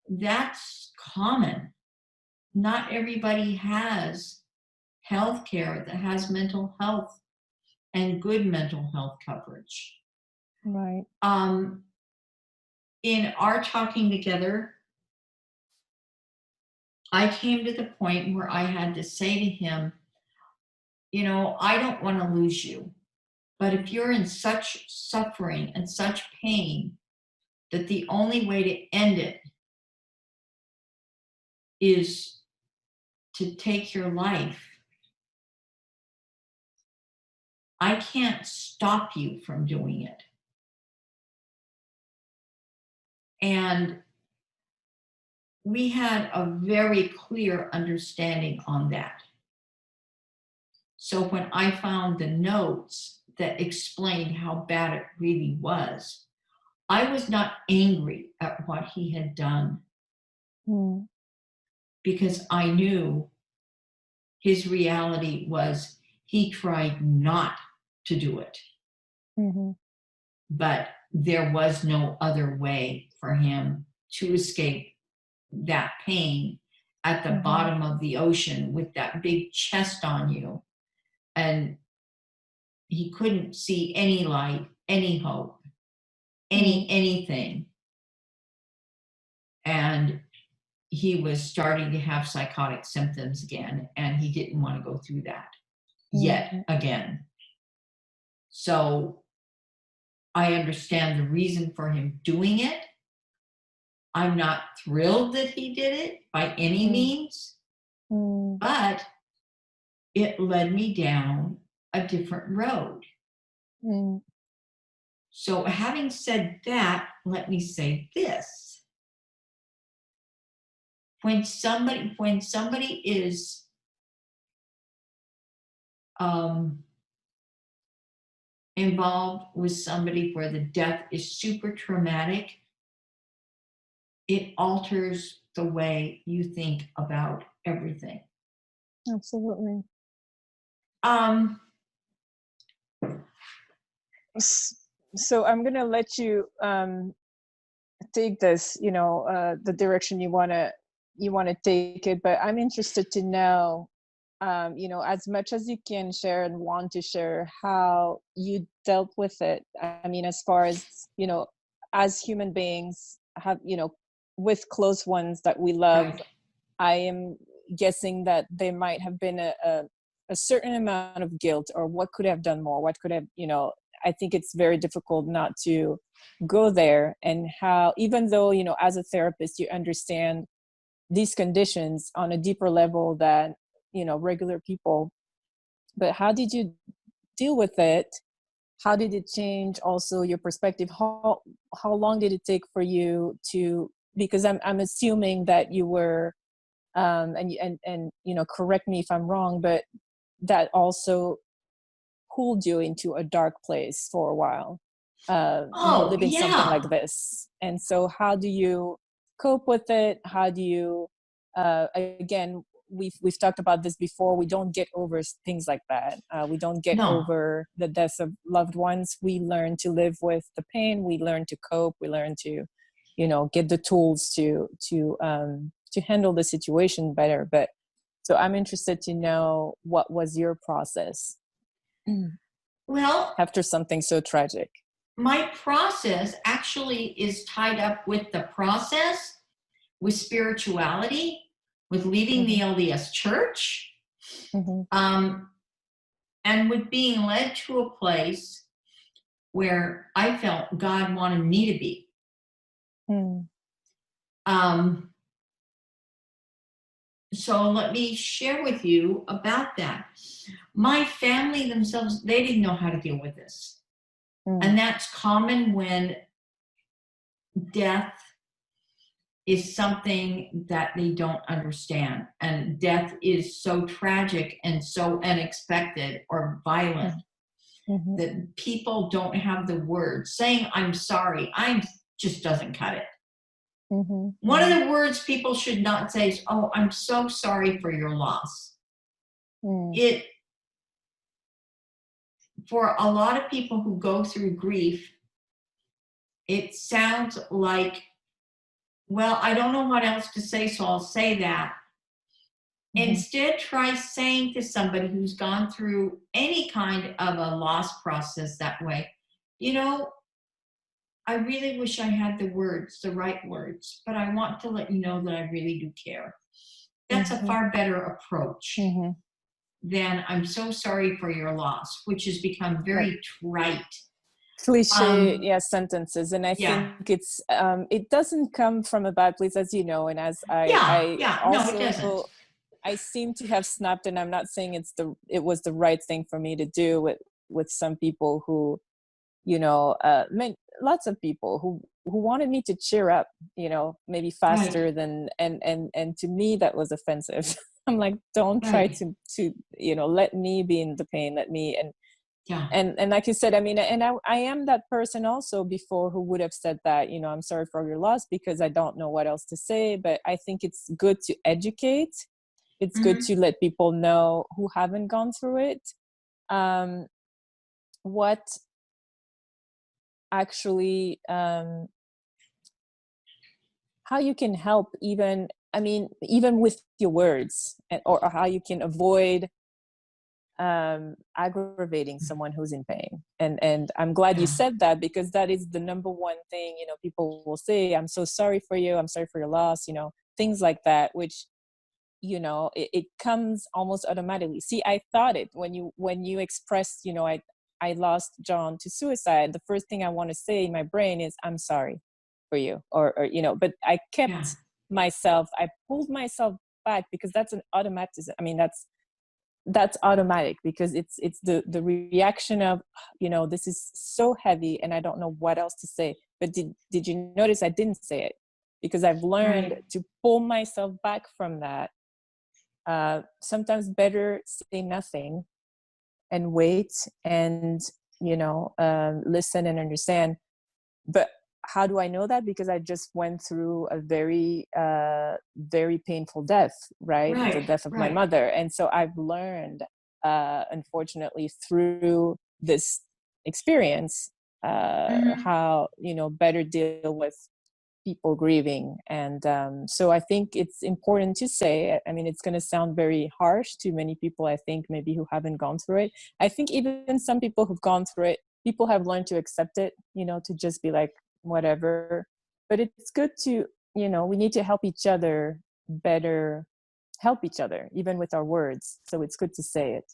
that's common. Not everybody has health care that has mental health and good mental health coverage. Right. In our talking together, I came to the point where I had to say to him, you know, I don't want to lose you, but if you're in such suffering and such pain that the only way to end it is to take your life, I can't stop you from doing it. And we had a very clear understanding on that. So when I found the notes that explained how bad it really was, I was not angry at what he had done, because I knew his reality was he tried not to do it. But there was no other way for him to escape that pain at the bottom of the ocean with that big chest on you. And he couldn't see any light, any hope, anything. And he was starting to have psychotic symptoms again, and he didn't want to go through that yet again. So I understand the reason for him doing it. I'm not thrilled that he did it by any means, but it led me down a different road. So having said that, let me say this. When somebody is involved with somebody where the death is super traumatic, it alters the way you think about everything. Absolutely. So I'm going to let you take this, you know, the direction you want to take it, but I'm interested to know, you know, as much as you can share and want to share, how you dealt with it. I mean, as far as, you know, as human beings have, you know, with close ones that we love, right. I am guessing that there might have been a certain amount of guilt, or what could have done more, what could have, you know, I think it's very difficult not to go there. And how, even though, you know, as a therapist, you understand these conditions on a deeper level than, you know, regular people, but how did you deal with it? how did it change also your perspective? How long did it take for you to, because I'm assuming that you were, and you know, correct me if I'm wrong, but that also pulled you into a dark place for a while, living something like this. And so how do you cope with it? How do you, again, we've talked about this before, we don't get over things like that. We don't get over the deaths of loved ones. We learn to live with the pain. We learn to cope. We learn to, you know, get the tools to handle the situation better. But so I'm interested to know, what was your process? Well, after something so tragic? My process actually is tied up with the process, with spirituality, with leaving the LDS church, and with being led to a place where I felt God wanted me to be. So let me share with you about that. My family themselves, they didn't know how to deal with this. And that's common when death is something that they don't understand. And death is so tragic and so unexpected or violent that people don't have the words. Saying, I'm sorry, just doesn't cut it. One of the words people should not say is, oh, I'm so sorry for your loss. For a lot of people who go through grief, it sounds like, well, I don't know what else to say, so I'll say that. Instead, try saying to somebody who's gone through any kind of a loss process that way, you know, I really wish I had the words, the right words, but I want to let you know that I really do care. That's a far better approach than I'm so sorry for your loss, which has become very trite. Cliche, sentences. And I think it's, it doesn't come from a bad place, as you know, and as I seem to have snapped, and I'm not saying it was the right thing for me to do with some people who, you know, lots of people who wanted me to cheer up, you know, maybe faster than, and to me that was offensive. I'm like, don't try to, you know, let me be in the pain, let me, and like you said, I mean, and I am that person also before who would have said that, you know, I'm sorry for your loss, because I don't know what else to say. But I think it's good to educate. It's good to let people know who haven't gone through it, what actually, how you can help, even with your words, or how you can avoid aggravating someone who's in pain. And I'm glad you said that, because that is the number one thing, you know, people will say, I'm so sorry for you, I'm sorry for your loss, you know, things like that, which, you know, it comes almost automatically. See, I thought it when you expressed, you know, I lost John to suicide, the first thing I want to say in my brain is, I'm sorry for you, or you know, but I kept myself, I pulled myself back, because that's an automatism. I mean, that's automatic, because it's the reaction of, you know, this is so heavy and I don't know what else to say. But did you notice I didn't say it? Because I've learned to pull myself back from that. Sometimes better say nothing and wait, and, you know, listen and understand. But how do I know that? Because I just went through a very very painful death, right? The death of my mother. And so I've learned, unfortunately, through this experience, how, you know, better deal with people grieving. And so I think it's important to say, I mean, it's going to sound very harsh to many people, I think, maybe who haven't gone through it. I think even some people who've gone through it, people have learned to accept it, you know, to just be like, whatever. But it's good to, you know, we need to help each other better, help each other, even with our words. So it's good to say it.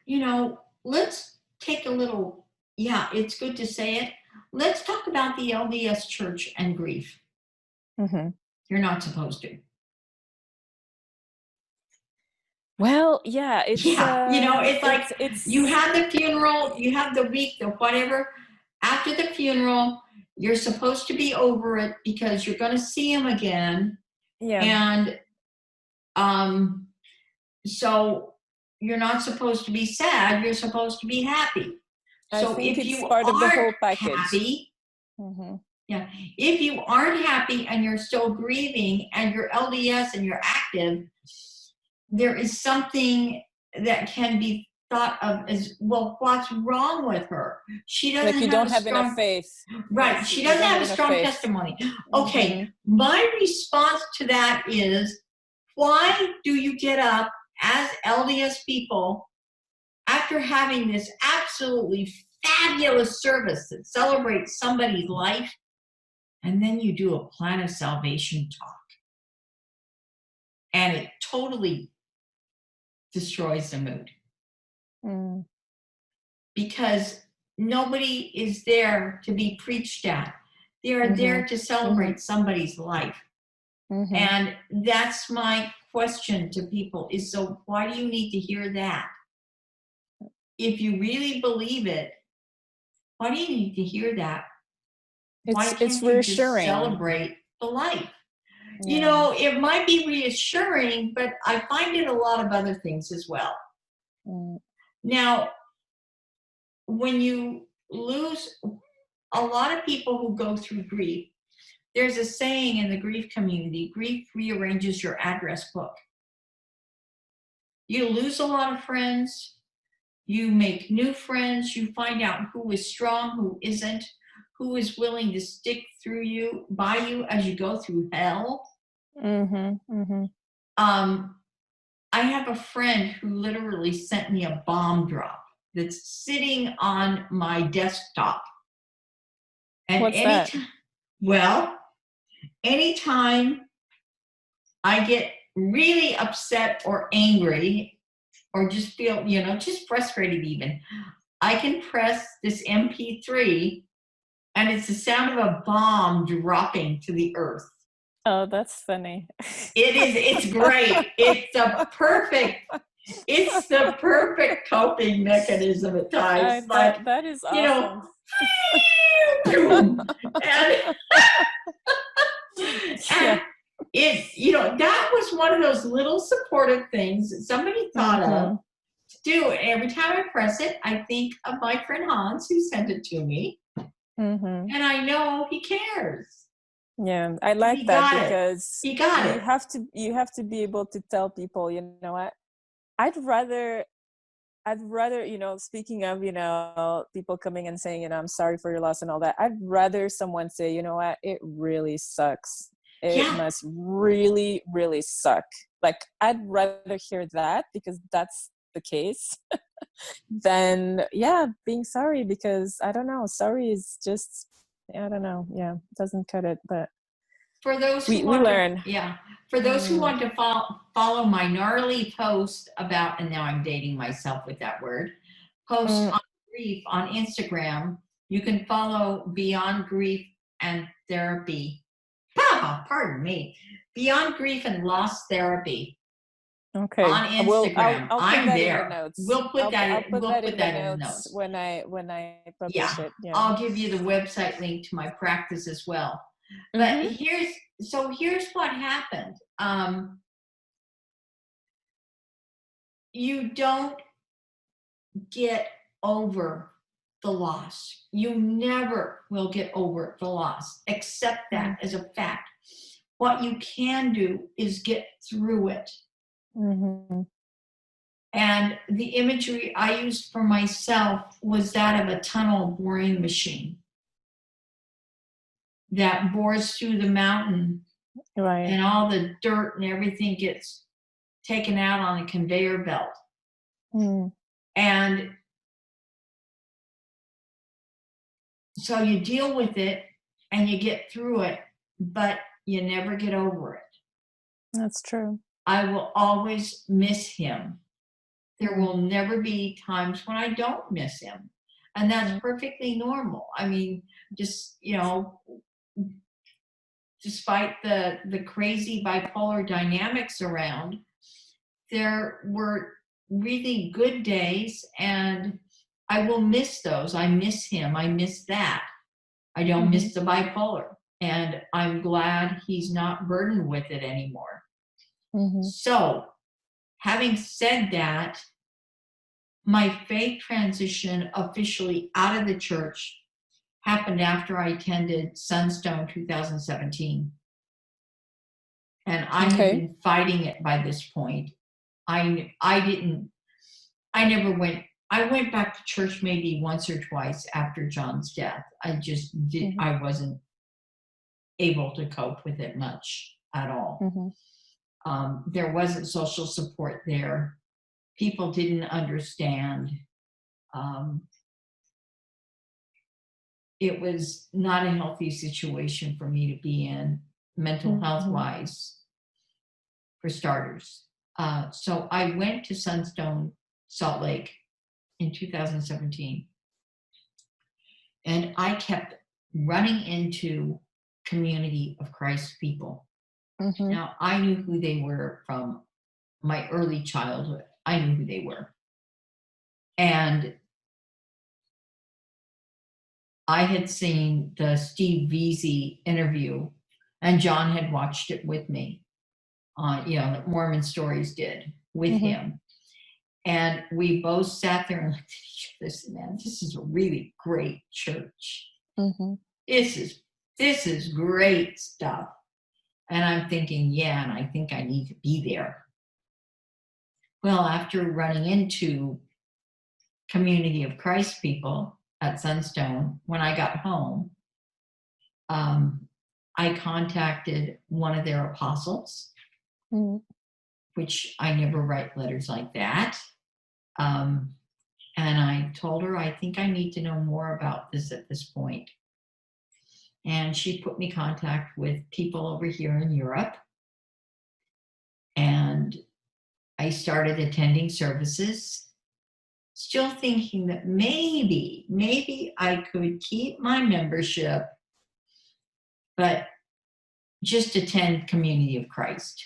You know, let's take a little, it's good to say it. Let's talk about the LDS church and grief. You're not supposed to. Well, yeah, it's like you have the funeral, you have the week, the whatever. After the funeral, you're supposed to be over it because you're going to see him again. Yeah. And so you're not supposed to be sad, you're supposed to be happy. So if you part of the whole package. Happy, yeah, if you aren't happy and you're still grieving and you're LDS and you're active, there is something that can be thought of as, well, what's wrong with her? She doesn't like you don't have enough faith. Right. Yes, she doesn't have a strong testimony. Okay. My response to that is, why do you get up as LDS people after having this absolutely fabulous service that celebrates somebody's life, and then you do a plan of salvation talk? And it totally destroys the mood. Because nobody is there to be preached at. They are there to celebrate somebody's life. And that's my question to people is, so why do you need to hear that? If you really believe it, why do you need to hear that? Why can't it's reassuring. You just celebrate the life? Yeah. It might be reassuring, but I find it a lot of other things as well. Now, when you lose, a lot of people who go through grief, there's a saying in the grief community, grief rearranges your address book. You lose a lot of friends, you make new friends, you find out who is strong, who isn't, who is willing to stick by you as you go through hell. I have a friend who literally sent me a bomb drop that's sitting on my desktop. And what's that? Well, anytime I get really upset or angry or just feel, just frustrated even, I can press this MP3 and it's the sound of a bomb dropping to the earth. Oh, that's funny. It's great. It's the perfect coping mechanism at times. That is awesome. And that was one of those little supportive things that somebody thought of to do. Every time I press it, I think of my friend Hans, who sent it to me. And I know he cares. Yeah, I like that because you have to be able to tell people, what, I'd rather, speaking of, people coming and saying, I'm sorry for your loss and all that, I'd rather someone say, what, it really sucks. It must really, really suck. Like, I'd rather hear that because that's the case than, being sorry, because I don't know, sorry is just, I don't know. Yeah, it doesn't cut it, but for those who learn. For those who want to follow my gnarly post about, and now I'm dating myself with that word, post on grief on Instagram, you can follow Beyond Grief and Therapy. Pardon me. Beyond Grief and Loss Therapy. Okay. On Instagram. I'll I'm put that there. In the notes. We'll put that in the notes when I publish it. Yeah. I'll give you the website link to my practice as well. But here's what happened. You don't get over the loss. You never will get over the loss. Accept that as a fact. What you can do is get through it. And the imagery I used for myself was that of a tunnel boring machine that bores through the mountain, and all the dirt and everything gets taken out on a conveyor belt. And so you deal with it and you get through it, but you never get over it. That's true. I will always miss him. There will never be times when I don't miss him. And that's perfectly normal. I mean, just, despite the crazy bipolar dynamics around, there were really good days, and I will miss those. I miss him. I miss that. I don't miss the bipolar. And I'm glad he's not burdened with it anymore. So, having said that, my faith transition officially out of the church happened after I attended Sunstone 2017. And I had been fighting it by this point. I went back to church maybe once or twice after John's death. I just did, I wasn't able to cope with it much at all. There wasn't social support there. People didn't understand. It was not a healthy situation for me to be in, mental health wise, for starters. So I went to Sunstone, Salt Lake in 2017. And I kept running into Community of Christ people. Now, I knew who they were from my early childhood. I knew who they were. And I had seen the Steve Veazey interview, and John had watched it with me on, the Mormon Stories did with him. And we both sat there and looked at each other and said, man, this is a really great church. This is great stuff. And I'm thinking, yeah, and I think I need to be there. Well, after running into Community of Christ people at Sunstone, when I got home, I contacted one of their apostles, which I never write letters like that. And I told her, I think I need to know more about this at this point. And she put me in contact with people over here in Europe. And I started attending services, still thinking that maybe I could keep my membership, but just attend Community of Christ.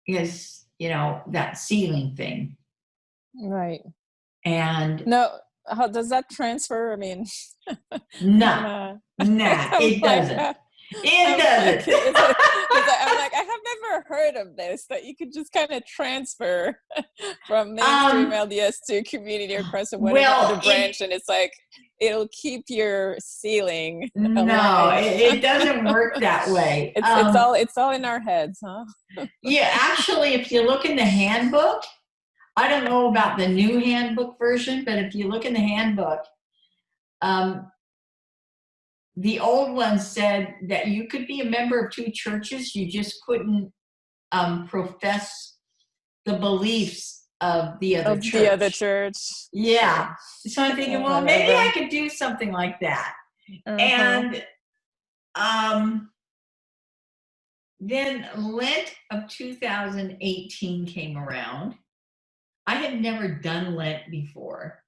Because, that ceiling thing. Right. And no, how does that transfer? I mean, nah, it doesn't. It doesn't. I'm like, I have never heard of this, that you could just kind of transfer from mainstream LDS to Community or Christ or whatever other branch, and it's like, it'll keep your ceiling alive. No, it doesn't work that way. It's all in our heads, huh? Yeah, actually, if you look in the handbook, I don't know about the new handbook version, but if you look in the handbook, the old one said that you could be a member of two churches, you just couldn't profess the beliefs of the other church. The other church. Yeah. So I'm thinking, well, maybe I could do something like that. And then Lent of 2018 came around. I had never done Lent before.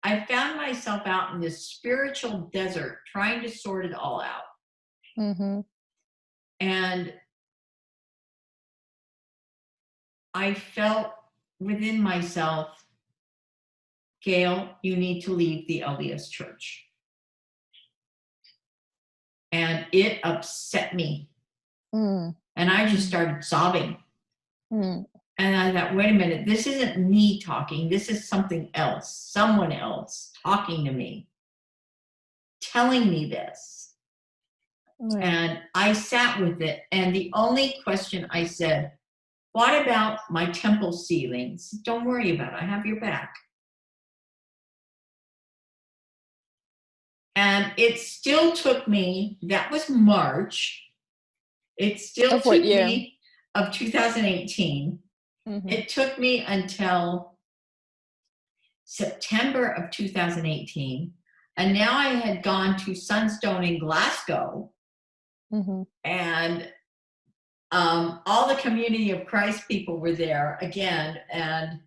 I found myself out in this spiritual desert trying to sort it all out. And I felt within myself, Gail, you need to leave the LDS church. And it upset me. And I just started sobbing. And I thought, wait a minute, this isn't me talking. This is something else, someone else talking to me, telling me this. And I sat with it. And the only question I said, what about my temple ceilings? Don't worry about it. I have your back. And it still took me, that was March. It still took me, of 2018. It took me until September of 2018. And now I had gone to Sunstone in Glasgow. And all the Community of Christ people were there again. And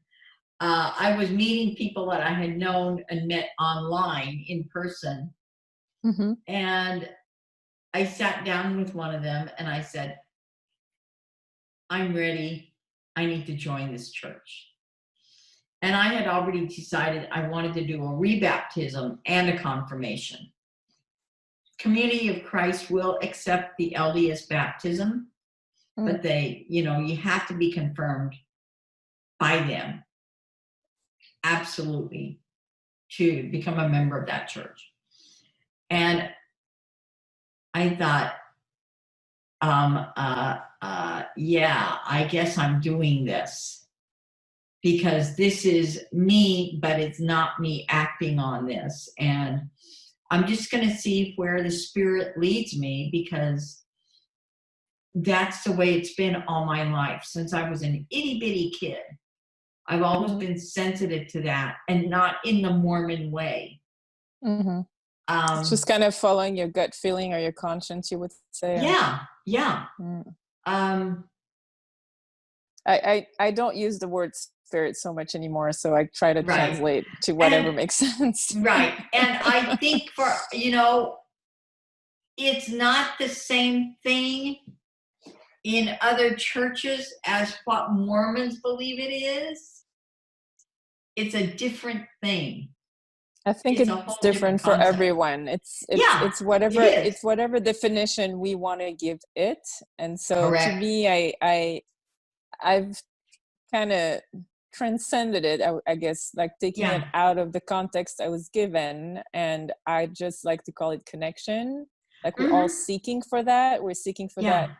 I was meeting people that I had known and met online in person. And I sat down with one of them and I said, I'm ready. I need to join this church. And I had already decided I wanted to do a rebaptism and a confirmation. Community of Christ will accept the LDS baptism, but they, you have to be confirmed by them. Absolutely. To become a member of that church. And I thought, yeah, I guess I'm doing this because this is me, but it's not me acting on this. And I'm just going to see where the Spirit leads me, because that's the way it's been all my life. Since I was an itty bitty kid, I've always been sensitive to that, and not in the Mormon way. It's just kind of following your gut feeling or your conscience, you would say. Yeah. I don't use the word spirit so much anymore, so I try to translate to whatever makes sense. Right. And I think it's not the same thing in other churches as what Mormons believe it is. It's a different thing. I think it's different for everyone. It's whatever definition we want to give it. And so to me, I've kind of transcended it, I guess, like taking it out of the context I was given. And I just like to call it connection. Like we're all seeking for that. We're seeking for that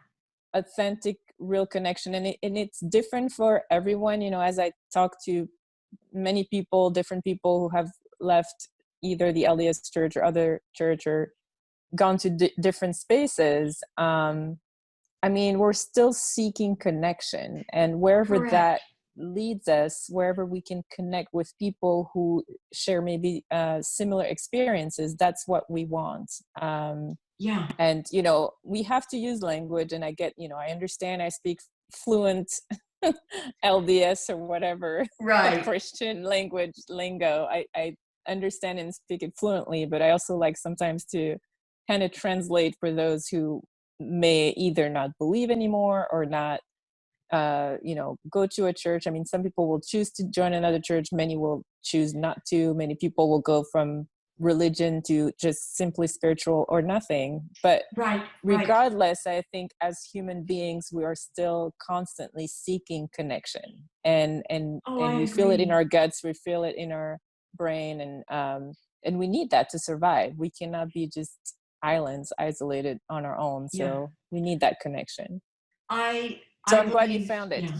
authentic, real connection. And it's different for everyone. As I talk to many people, different people who have left either the LDS church or other church or gone to different spaces. We're still seeking connection, and wherever that leads us, wherever we can connect with people who share maybe similar experiences, that's what we want. And we have to use language, and I understand I speak fluent LDS or whatever Christian lingo. I understand and speak it fluently, but I also like sometimes to kind of translate for those who may either not believe anymore or not go to a church. Some people will choose to join another church, many will choose not to. Many people will go from religion to just simply spiritual or nothing. But regardless, I think as human beings we are still constantly seeking connection, and we feel it in our guts, we feel it in our brain, and we need that to survive. We cannot be just islands isolated on our own, so we need that connection. I'm glad you found it.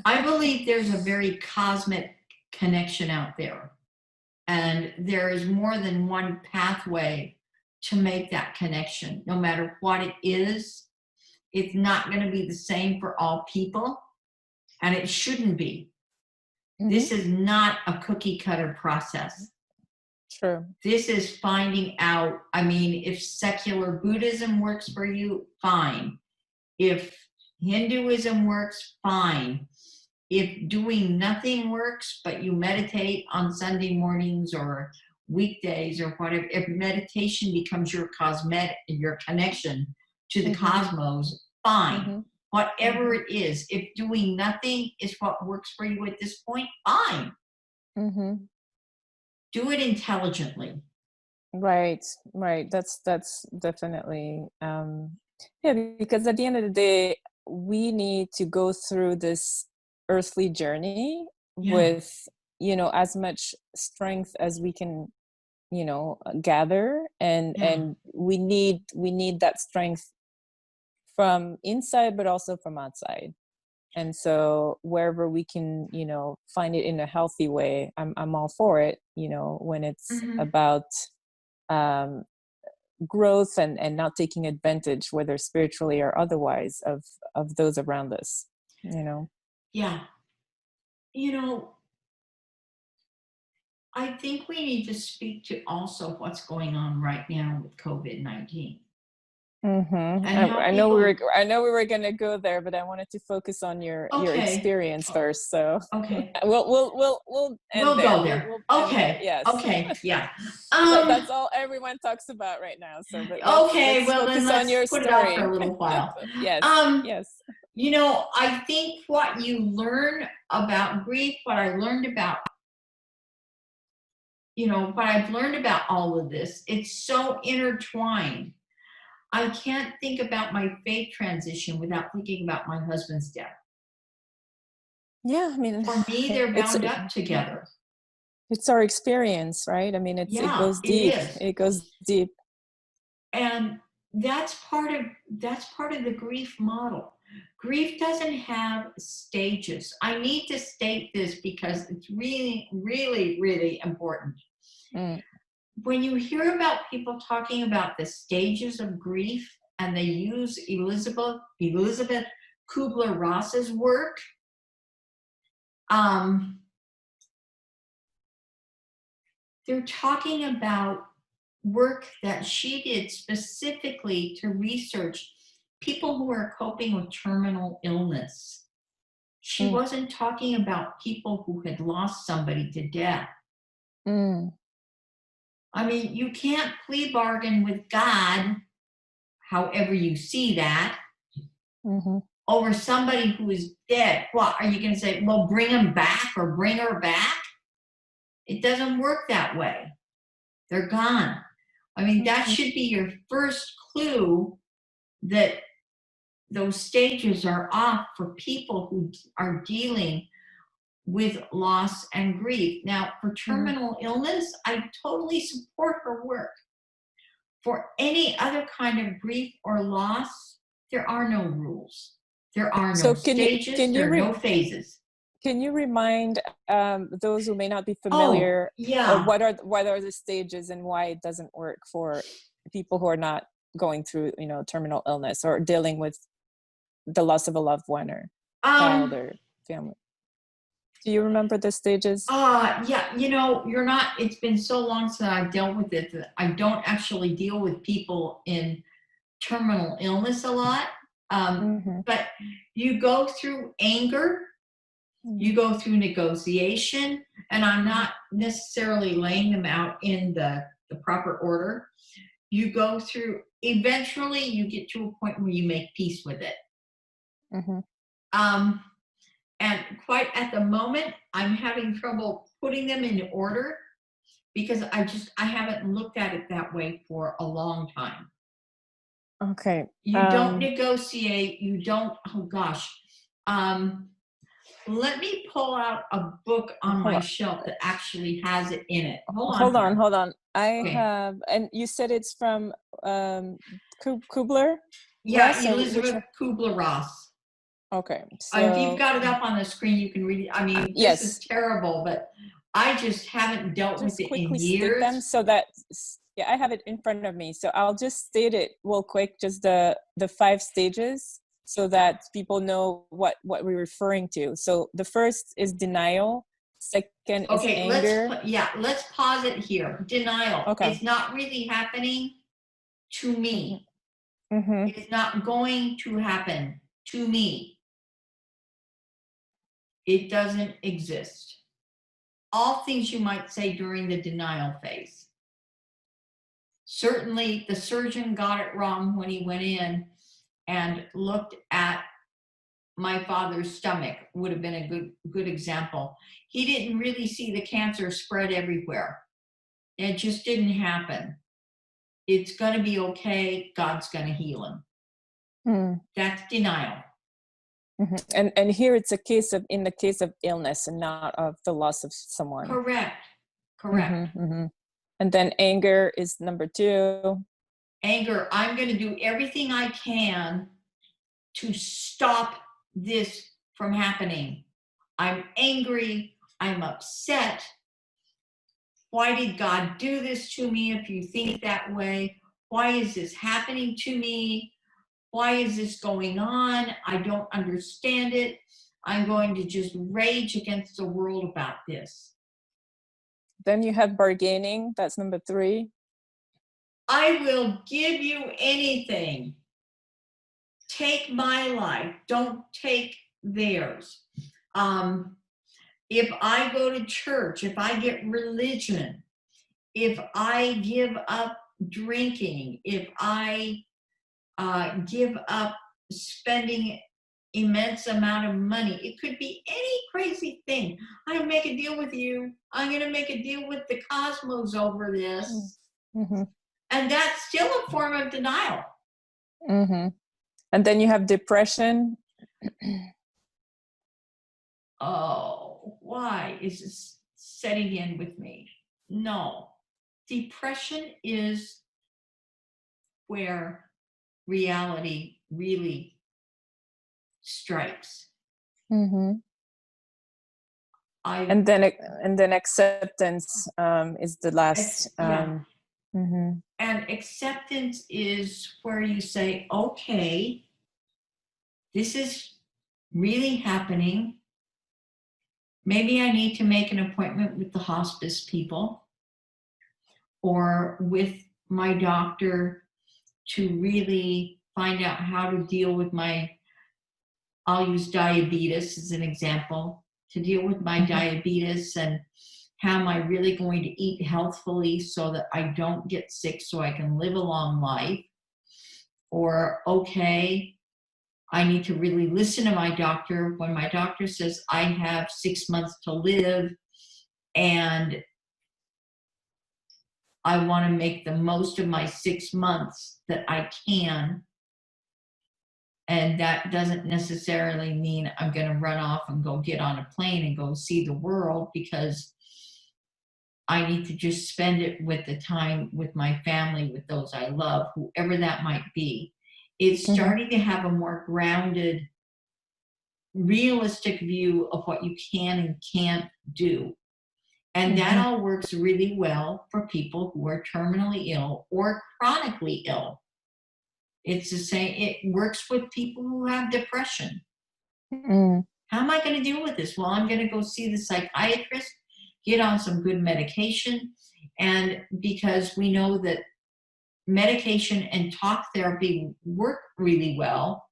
I believe there's a very cosmic connection out there. And there is more than one pathway to make that connection. No matter what it is, it's not going to be the same for all people. And it shouldn't be. This is not a cookie cutter process. True. This is finding out, if secular Buddhism works for you, fine. If Hinduism works, fine. If doing nothing works, but you meditate on Sunday mornings or weekdays or whatever, if meditation becomes your connection to the cosmos, fine. Whatever it is, if doing nothing is what works for you at this point, fine. Do it intelligently. Right. That's definitely, because at the end of the day, we need to go through this earthly journey with as much strength as we can gather, and we need that strength from inside but also from outside. And so wherever we can find it in a healthy way, I'm all for it, when it's about growth and not taking advantage, whether spiritually or otherwise, of those around us. I think we need to speak to also what's going on right now with COVID-19. I know we were going to go there, but I wanted to focus on your experience first. So we'll go there. Yes. Okay. Yeah. That's all everyone talks about right now. So let's focus on your put story. it off for a little while. Yes. I think what you learn about grief, what I've learned about all of this, it's so intertwined. I can't think about my faith transition without thinking about my husband's death. Yeah, I mean, for me, they're bound up together. It's our experience, right? I mean, it goes deep. It goes deep. And that's part of the grief model. Grief doesn't have stages. I need to state this because it's really, really, really important. When you hear about people talking about the stages of grief, and they use Elizabeth Kubler-Ross's work, they're talking about work that she did specifically to research people who are coping with terminal illness. She wasn't talking about people who had lost somebody to death. I mean, you can't plea bargain with God, however you see that, over somebody who is dead. What, are you going to say, well, bring him back or bring her back? It doesn't work that way. They're gone. I mean, that should be your first clue that those stages are off for people who are dealing with loss and grief. Now, for terminal illness, I totally support her work. For any other kind of grief or loss, there are no rules. There are no stages. There are no phases. Can you remind those who may not be familiar, what are the stages and why it doesn't work for people who are not going through, terminal illness or dealing with the loss of a loved one or child or family? Do you remember the stages? Yeah, you're not, it's been so long since I've dealt with it that I don't actually deal with people in terminal illness a lot. But you go through anger, you go through negotiation, and I'm not necessarily laying them out in the proper order. You go through, eventually you get to a point where you make peace with it. And quite at the moment, I'm having trouble putting them in order because I haven't looked at it that way for a long time. Okay. You don't negotiate, you don't, oh gosh. Let me pull out a book on my shelf that actually has it in it. Hold on. I have, and you said it's from Kubler? Yeah, Elizabeth Kubler-Ross. Okay. So if you've got it up on the screen, you can read it. I mean, this is terrible, but I just haven't dealt with it in years. Them so that, I have it in front of me. So I'll just state it real quick, just the 5 stages, so that people know what we're referring to. So the first is denial. Second is anger. Let's pause it here. Denial. Okay. It's not really happening to me. It's not going to happen to me. It doesn't exist. All things you might say during the denial phase. Certainly the surgeon got it wrong when he went in and looked at my father's stomach, would have been a good example. He didn't really see the cancer spread everywhere. It just didn't happen. It's going to be okay. God's going to heal him. That's denial. And here it's in the case of illness and not of the loss of someone. Correct. And then anger is number 2. Anger, I'm going to do everything I can to stop this from happening. I'm angry. I'm upset. Why did God do this to me if you think that way? Why is this happening to me? Why is this going on? I don't understand it. I'm going to just rage against the world about this. Then you have bargaining. That's number 3. I will give you anything. Take my life. Don't take theirs. If I go to church, if I get religion, if I give up drinking, if I give up spending immense amount of money. It could be any crazy thing. I'm going to make a deal with you. I'm going to make a deal with the cosmos over this. Mm-hmm. And that's still a form of denial. Mm-hmm. And then you have depression. Oh, why is this setting in with me? No. Depression is where reality really strikes. Mm-hmm. And then acceptance is the last. Mm-hmm. And acceptance is where you say, okay, this is really happening. Maybe I need to make an appointment with the hospice people or with my doctor to really find out how to deal with I'll use diabetes as an example, to deal with my diabetes and how am I really going to eat healthfully so that I don't get sick so I can live a long life? Or, okay, I need to really listen to my doctor when my doctor says I have 6 months to live and I want to make the most of my 6 months that I can. And that doesn't necessarily mean I'm going to run off and go get on a plane and go see the world, because I need to just spend it with the time with my family, with those I love, whoever that might be. It's starting to have a more grounded, realistic view of what you can and can't do. And that all works really well for people who are terminally ill or chronically ill. It's the same. It works with people who have depression. How am I going to deal with this? Well, I'm going to go see the psychiatrist, get on some good medication. And because we know that medication and talk therapy work really well,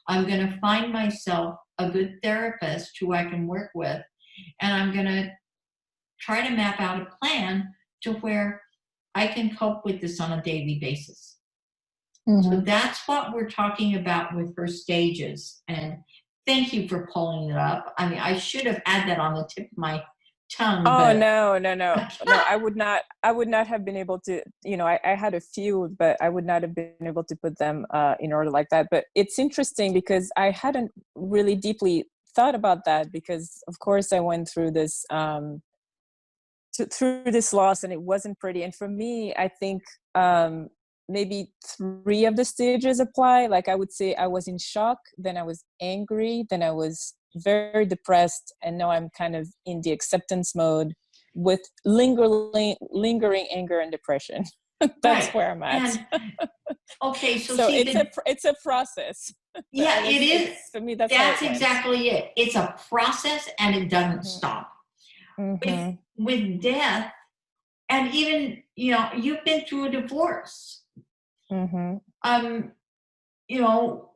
I'm going to find myself a good therapist who I can work with. And I'm going to try to map out a plan to where I can cope with this on a daily basis. So that's what we're talking about with her stages. And thank you for pulling it up. I mean, I should have had that on the tip of my tongue. Oh, no. I would not have been able to, I had a few, but I would not have been able to put them in order like that. But it's interesting because I hadn't really deeply thought about that, because of course I went through this, through this loss, and it wasn't pretty. And for me, I think, maybe 3 of the stages apply. Like I would say I was in shock, then I was angry, then I was very depressed, and now I'm kind of in the acceptance mode with lingering anger and depression. That's where I'm at. And, okay, so see, it's a process. Yeah, it is. For me, that's exactly it. It's a process, and it doesn't stop. With death, and even you've been through a divorce.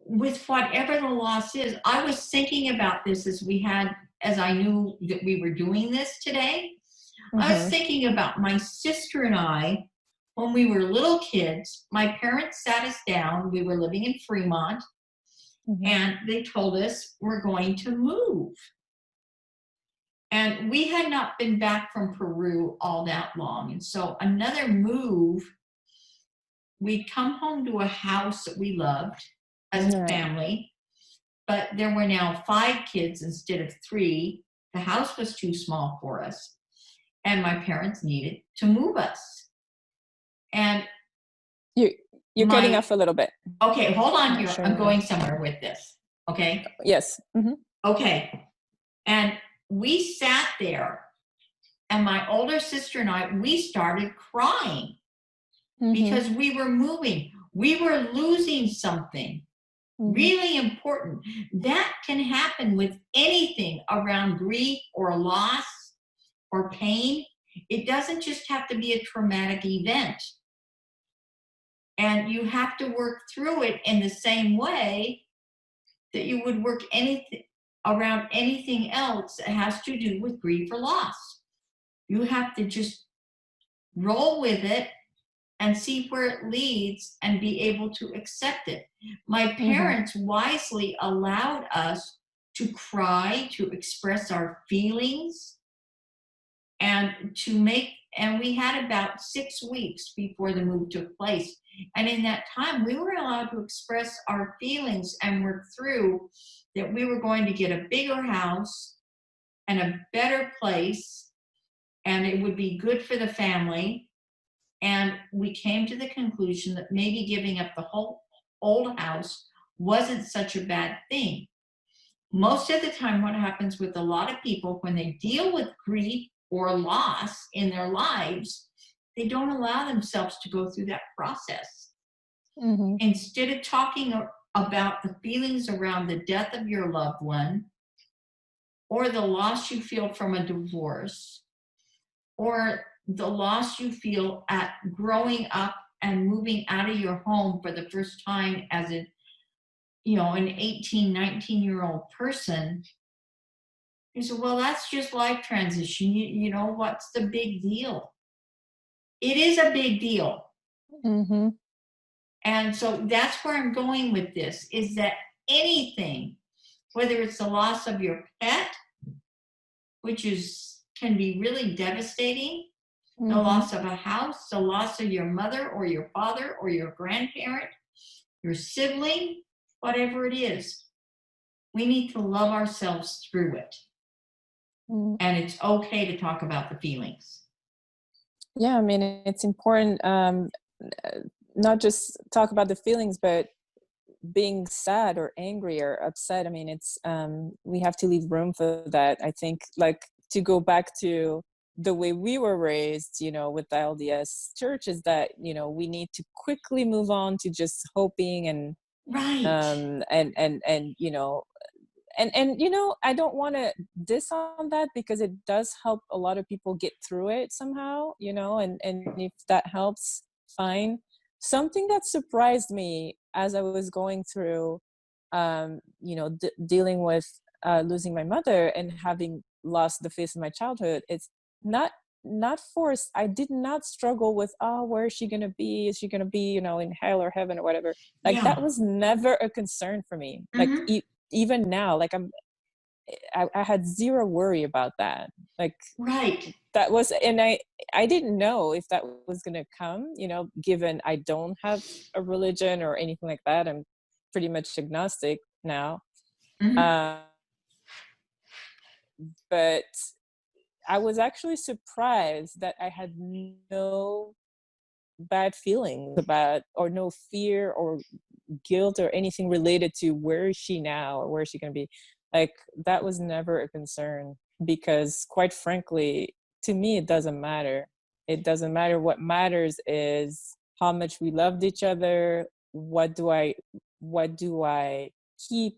With whatever the loss is, I was thinking about this as I knew that we were doing this today. I was thinking about my sister and I when we were little kids. My parents sat us down. We were living in Fremont, and they told us we're going to move. And we had not been back from Peru all that long. And so another move, we'd come home to a house that we loved as a family, but there were now 5 kids instead of 3. The house was too small for us, and my parents needed to move us. And you're cutting off a little bit. Okay, hold on here. Sure. I'm going somewhere with this. Okay. Yes. Okay. And we sat there, and my older sister and I, we started crying. Because we were moving. We were losing something really important. That can happen with anything around grief or loss or pain. It doesn't just have to be a traumatic event. And you have to work through it in the same way that you would work around anything else that has to do with grief or loss. You have to just roll with it and see where it leads and be able to accept it. My parents wisely allowed us to cry, to express our feelings, and we had about 6 weeks before the move took place. And in that time, we were allowed to express our feelings and work through that we were going to get a bigger house and a better place, and it would be good for the family. And we came to the conclusion that maybe giving up the whole old house wasn't such a bad thing. Most of the time, what happens with a lot of people when they deal with grief or loss in their lives, they don't allow themselves to go through that process. Instead of talking about the feelings around the death of your loved one, or the loss you feel from a divorce, or the loss you feel at growing up and moving out of your home for the first time as an 18, 19-year-old person, you say, well, that's just life transition. You know, what's the big deal? It is a big deal. And so that's where I'm going with this, is that anything, whether it's the loss of your pet, which can be really devastating, the loss of a house, the loss of your mother or your father or your grandparent, your sibling, whatever it is, we need to love ourselves through it. And it's okay to talk about the feelings. Yeah, I mean, it's important not just talk about the feelings, but being sad or angry or upset. I mean, it's we have to leave room for that. I think, like, to go back to the way we were raised, with the LDS church, is that, we need to quickly move on to just hoping and right. I don't want to diss on that, because it does help a lot of people get through it somehow, and if that helps, fine. Something that surprised me as I was going through, dealing with losing my mother and having lost the face of my childhood, it's not forced. I did not struggle with, where is she going to be? Is she going to be, in hell or heaven or whatever? Like, that was never a concern for me. Like, even now, like, I had zero worry about that. Like, right. That was, and I didn't know if that was going to come, given I don't have a religion or anything like that. I'm pretty much agnostic now. But I was actually surprised that I had no bad feelings about, or no fear or guilt or anything related to where is she now or where is she going to be. Like, that was never a concern, because quite frankly, to me, it doesn't matter. It doesn't matter. What matters is how much we loved each other. What do I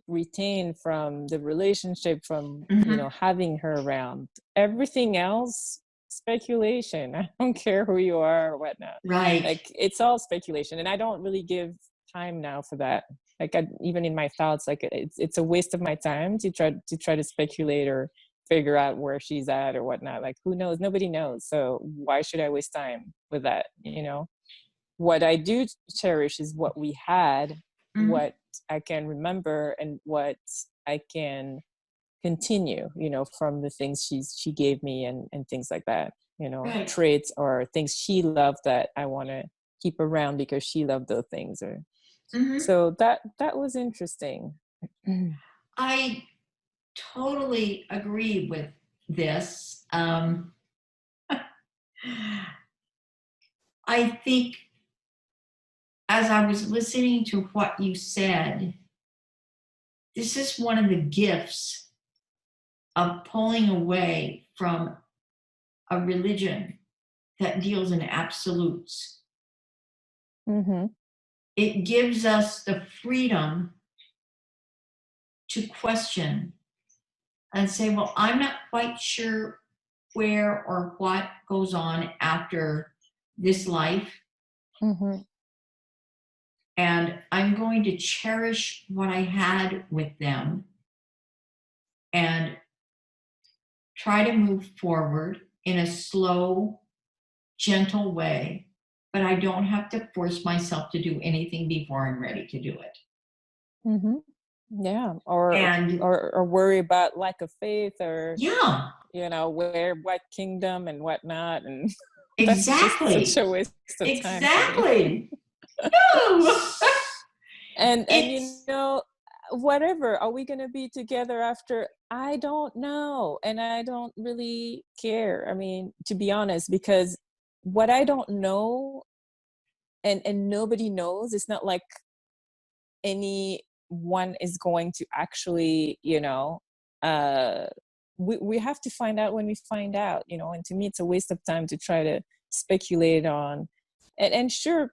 retain from the relationship, from having her around? Everything else, speculation. I don't care who you are or whatnot. Right. Like, it's all speculation, and I don't really give time now for that. Like, even in my thoughts, like, it's a waste of my time to try to speculate or figure out where she's at or whatnot. Like, who knows? Nobody knows. So why should I waste time with that? What I do cherish is what we had, what I can remember, and what I can continue, from the things she gave me and things like that, right. Traits or things she loved that I want to keep around because she loved those things. Or so that was interesting. I totally agree with this. I think, as I was listening to what you said, this is one of the gifts of pulling away from a religion that deals in absolutes. It gives us the freedom to question and say, well, I'm not quite sure where or what goes on after this life. And I'm going to cherish what I had with them and try to move forward in a slow, gentle way but I don't have to force myself to do anything before I'm ready to do it. Mm-hmm. Yeah, And or worry about lack of faith, or yeah, what kingdom and whatnot, and exactly. that's just such a waste of time. Exactly. No. And whatever, are we going to be together after? I don't know, and I don't really care. I mean, to be honest, because what I don't know, and nobody knows, it's not like anyone is going to actually, we have to find out when we find out, and to me it's a waste of time to try to speculate on. And sure,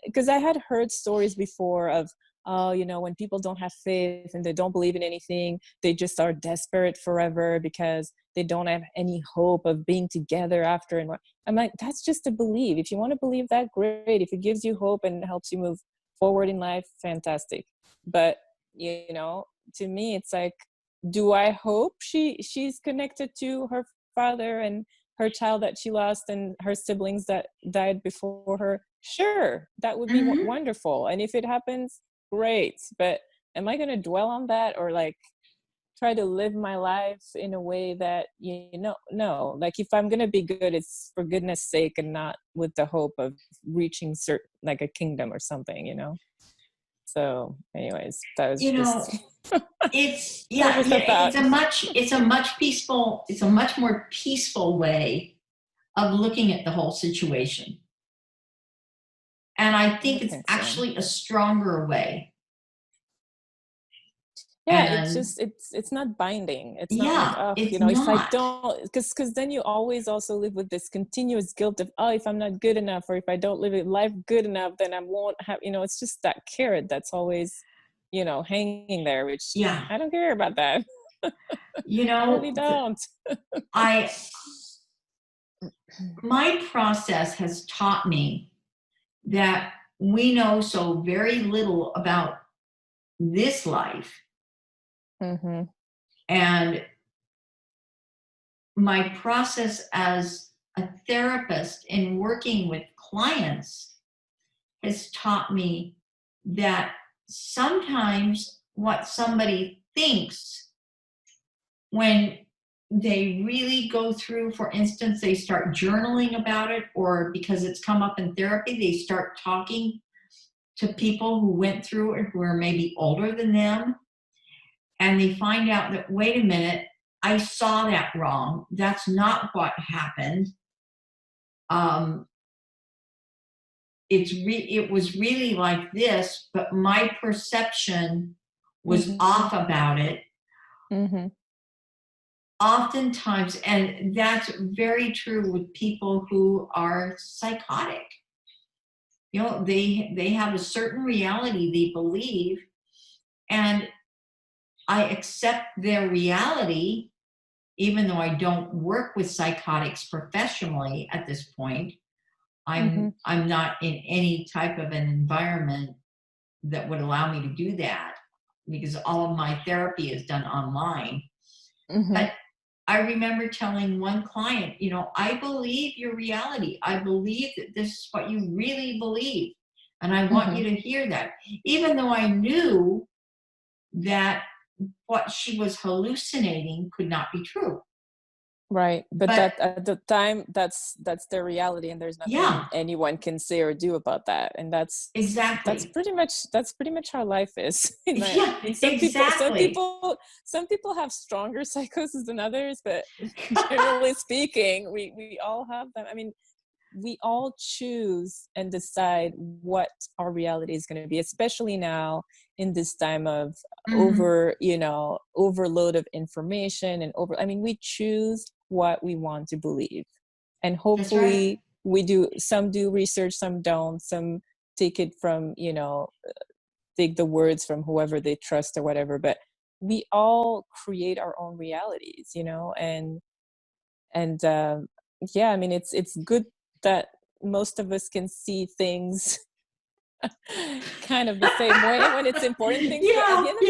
because I had heard stories before of, when people don't have faith and they don't believe in anything, they just are desperate forever because they don't have any hope of being together after. And I'm like, that's just a belief. If you want to believe that, great. If it gives you hope and helps you move forward in life, fantastic. But to me it's like, do I hope she's connected to her father and her child that she lost and her siblings that died before her? Sure, that would be wonderful, and if it happens, great. But am I going to dwell on that, or like try to live my life in a way that, no, like if I'm going to be good, it's for goodness sake and not with the hope of reaching certain, like a kingdom or something, So anyways, that was just it's it's a much more peaceful way of looking at the whole situation. And I think it's actually a stronger way. Yeah, it's not binding. It's not like, if I don't, because then you always also live with this continuous guilt of, if I'm not good enough, or if I don't live life good enough, then I won't have, it's just that carrot that's always, hanging there, which I don't care about that. I really don't. My process has taught me that we know so very little about this life. Mm-hmm. And my process as a therapist in working with clients has taught me that sometimes what somebody thinks when they really go through, for instance, they start journaling about it, or because it's come up in therapy, they start talking to people who went through it, who are maybe older than them, and they find out that, wait a minute, I saw that wrong. That's not what happened. It was really like this, but my perception was off about it. Mm-hmm. Oftentimes, and that's very true with people who are psychotic. They have a certain reality they believe, and I accept their reality, even though I don't work with psychotics professionally at this point. I'm not in any type of an environment that would allow me to do that, because all of my therapy is done online. But I remember telling one client, I believe your reality. I believe that this is what you really believe. And I want you to hear that. Even though I knew that what she was hallucinating could not be true. Right. But that at the time, that's their reality, and there's nothing anyone can say or do about that. And that's pretty much how life is. Some people have stronger psychosis than others, but generally speaking, we all have them. I mean, we all choose and decide what our reality is going to be, especially now in this time of overload of information and we choose what we want to believe. And hopefully some do research, some don't, some take it from, take the words from whoever they trust or whatever, but we all create our own realities, and it's good that most of us can see things kind of the same way when it's important things. But at the end of the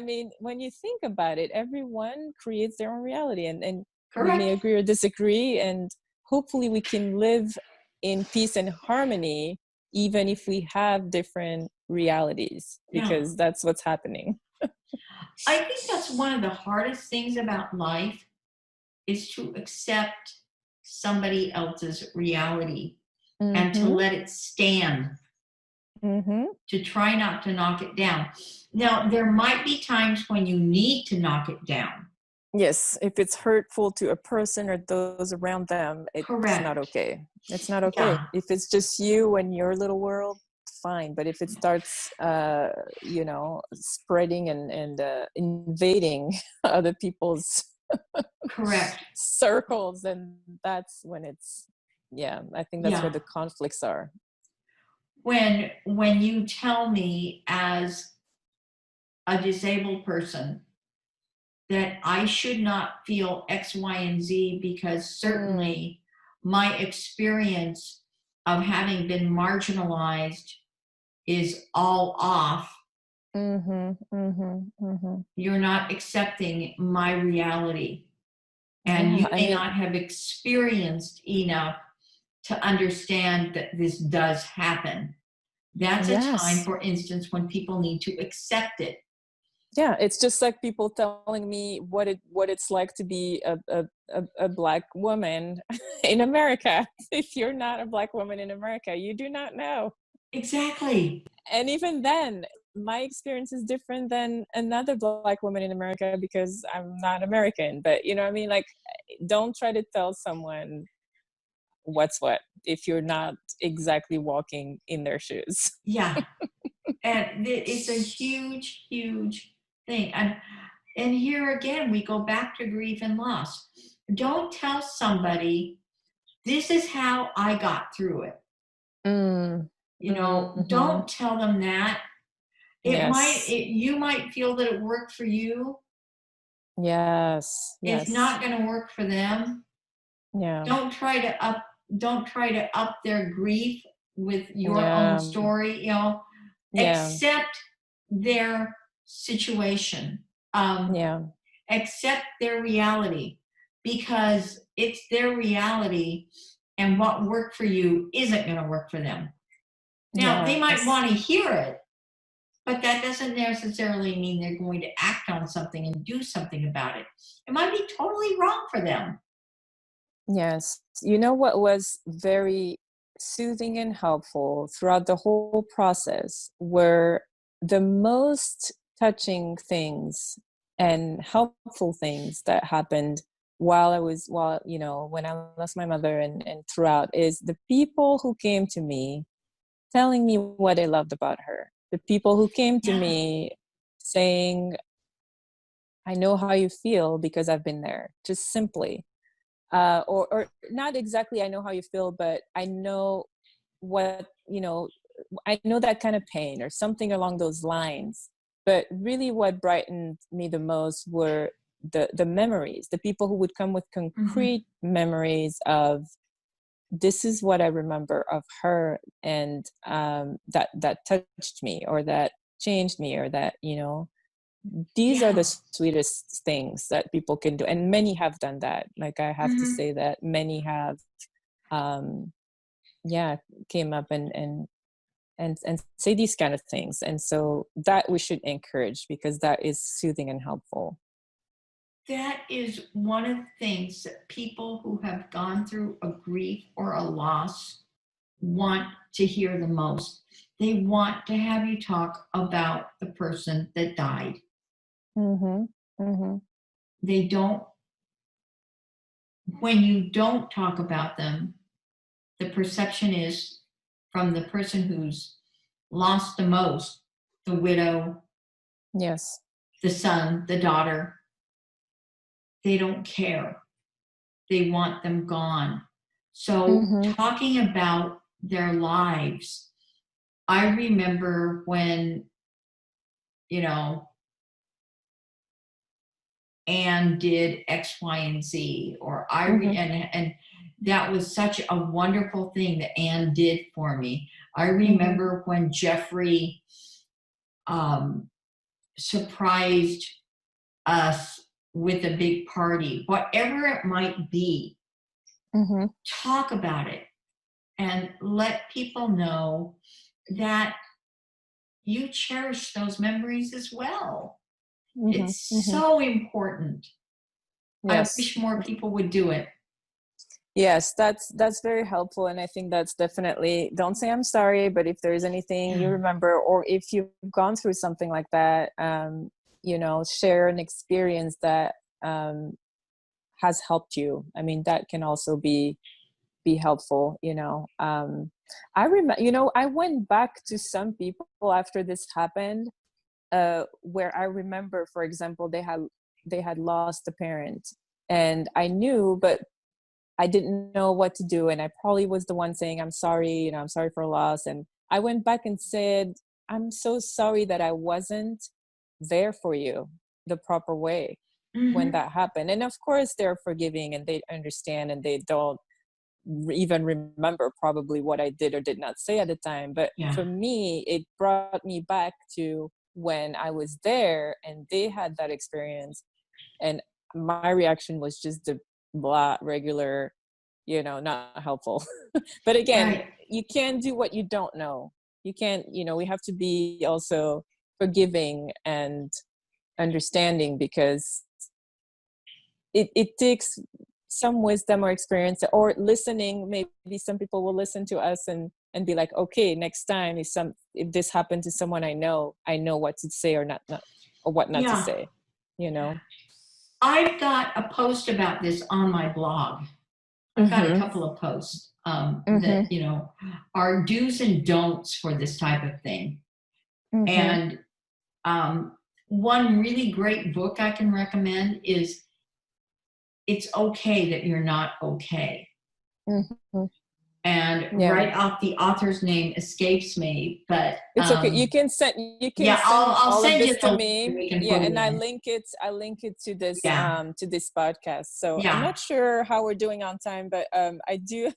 day, when you think about it, everyone creates their own reality, and we may agree or disagree, and hopefully we can live in peace and harmony, even if we have different realities, because that's what's happening. I think that's one of the hardest things about life, is to accept somebody else's reality and to let it stand, to try not to knock it down. Now, there might be times when you need to knock it down. Yes, if it's hurtful to a person or those around them, it's Correct. not okay. It's not okay. Yeah. If it's just you and your little world, fine. But if it starts, spreading and invading other people's correct circles, then that's when it's, I think that's where the conflicts are. When you tell me as a disabled person that I should not feel X, Y, and Z, because certainly my experience of having been marginalized is all off. You're not accepting my reality. And you may not have experienced enough to understand that this does happen. That's a time, for instance, when people need to accept it. Yeah, it's just like people telling me what it's like to be a Black woman in America. If you're not a Black woman in America, you do not know. Exactly. And even then, my experience is different than another Black woman in America because I'm not American. But you know what I mean? Like, don't try to tell someone what's what if you're not exactly walking in their shoes. Yeah. And it's a huge, huge thing. And here again, we go back to grief and loss. Don't tell somebody, this is how I got through it. Don't tell them that. You might feel that it worked for you. Yes. It's not going to work for them. Yeah. Don't try to up their grief with your own story. Accept their situation. Accept their reality, because it's their reality, and what worked for you isn't going to work for them. Now, they might want to hear it, but that doesn't necessarily mean they're going to act on something and do something about it. It might be totally wrong for them. Yes. You know what was very soothing and helpful throughout the whole process were the most touching things and helpful things that happened when I lost my mother and throughout, is the people who came to me telling me what they loved about her. The people who came to me saying, I know how you feel because I've been there, just simply. Or not exactly I know how you feel, but I know I know that kind of pain or something along those lines. But really what brightened me the most were the memories, the people who would come with concrete memories of, this is what I remember of her, and that touched me, or that changed me, or that, these are the sweetest things that people can do. And many have done that. Like, I have to say that many have, came up and say these kind of things. And so that we should encourage, because that is soothing and helpful. That is one of the things that people who have gone through a grief or a loss want to hear the most. They want to have you talk about the person that died. They don't, when you don't talk about them, the perception is from the person who's lost the most, the widow, the son, the daughter, they don't care. They want them gone. So talking about their lives, I remember when, Anne did X, Y, and Z, or and that was such a wonderful thing that Anne did for me. I remember when Jeffrey surprised us with a big party, whatever it might be. Talk about it and let people know that you cherish those memories as well. It's so important. Yes. I wish more people would do it. Yes, that's very helpful. And I think that's definitely, don't say I'm sorry, but if there's anything you remember, or if you've gone through something like that, you know, share an experience that has helped you. I mean, that can also be helpful, you know. I remember, you know, I went back to some people after this happened, where I remember, for example, they had lost a parent, and I knew, but I didn't know what to do. And I probably was the one saying, I'm sorry, you know, I'm sorry for loss. And I went back and said, I'm so sorry that I wasn't there for you the proper way when that happened. And of course they're forgiving and they understand, and they don't even remember probably what I did or did not say at the time. But for me, it brought me back to when I was there and they had that experience. And my reaction was just the blah, regular, you know, not helpful. But again, you can't do what you don't know. You can't, you know, we have to be also forgiving and understanding, because it takes some wisdom or experience, or listening. Maybe some people will listen to us and be like, okay, next time if this happened to someone I know what to say or not or what not to say, you know. I've got a post about this on my blog. I've got a couple of posts that, you know, are do's and don'ts for this type of thing. And one really great book I can recommend is It's Okay That You're Not Okay. And right off, the author's name escapes me, but it's okay. You can send I'll all send of this you to me. And I it. link it to this podcast. So I'm not sure how we're doing on time, but I do.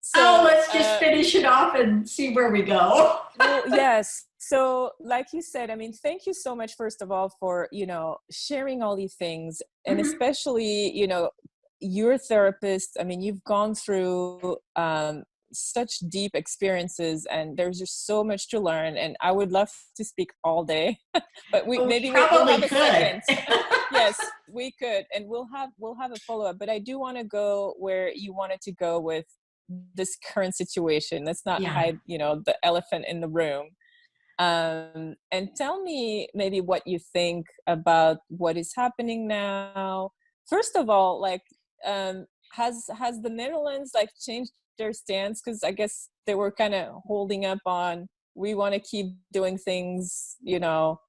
So let's just finish it off and see where we go. Well, yes. So like you said, I mean, thank you so much, first of all, for, you know, sharing all these things, and especially, you know, you're a therapist. I mean, you've gone through such deep experiences, and there's just so much to learn, and I would love to speak all day. But we'll have a second. Yes, we could, and we'll have a follow-up. But I do want to go where you wanted to go with this current situation. Let's not hide, you know, the elephant in the room. And tell me maybe what you think about what is happening now. First of all, like, has the Netherlands like changed their stance? Because I guess they were kind of holding up on, we want to keep doing things, you know,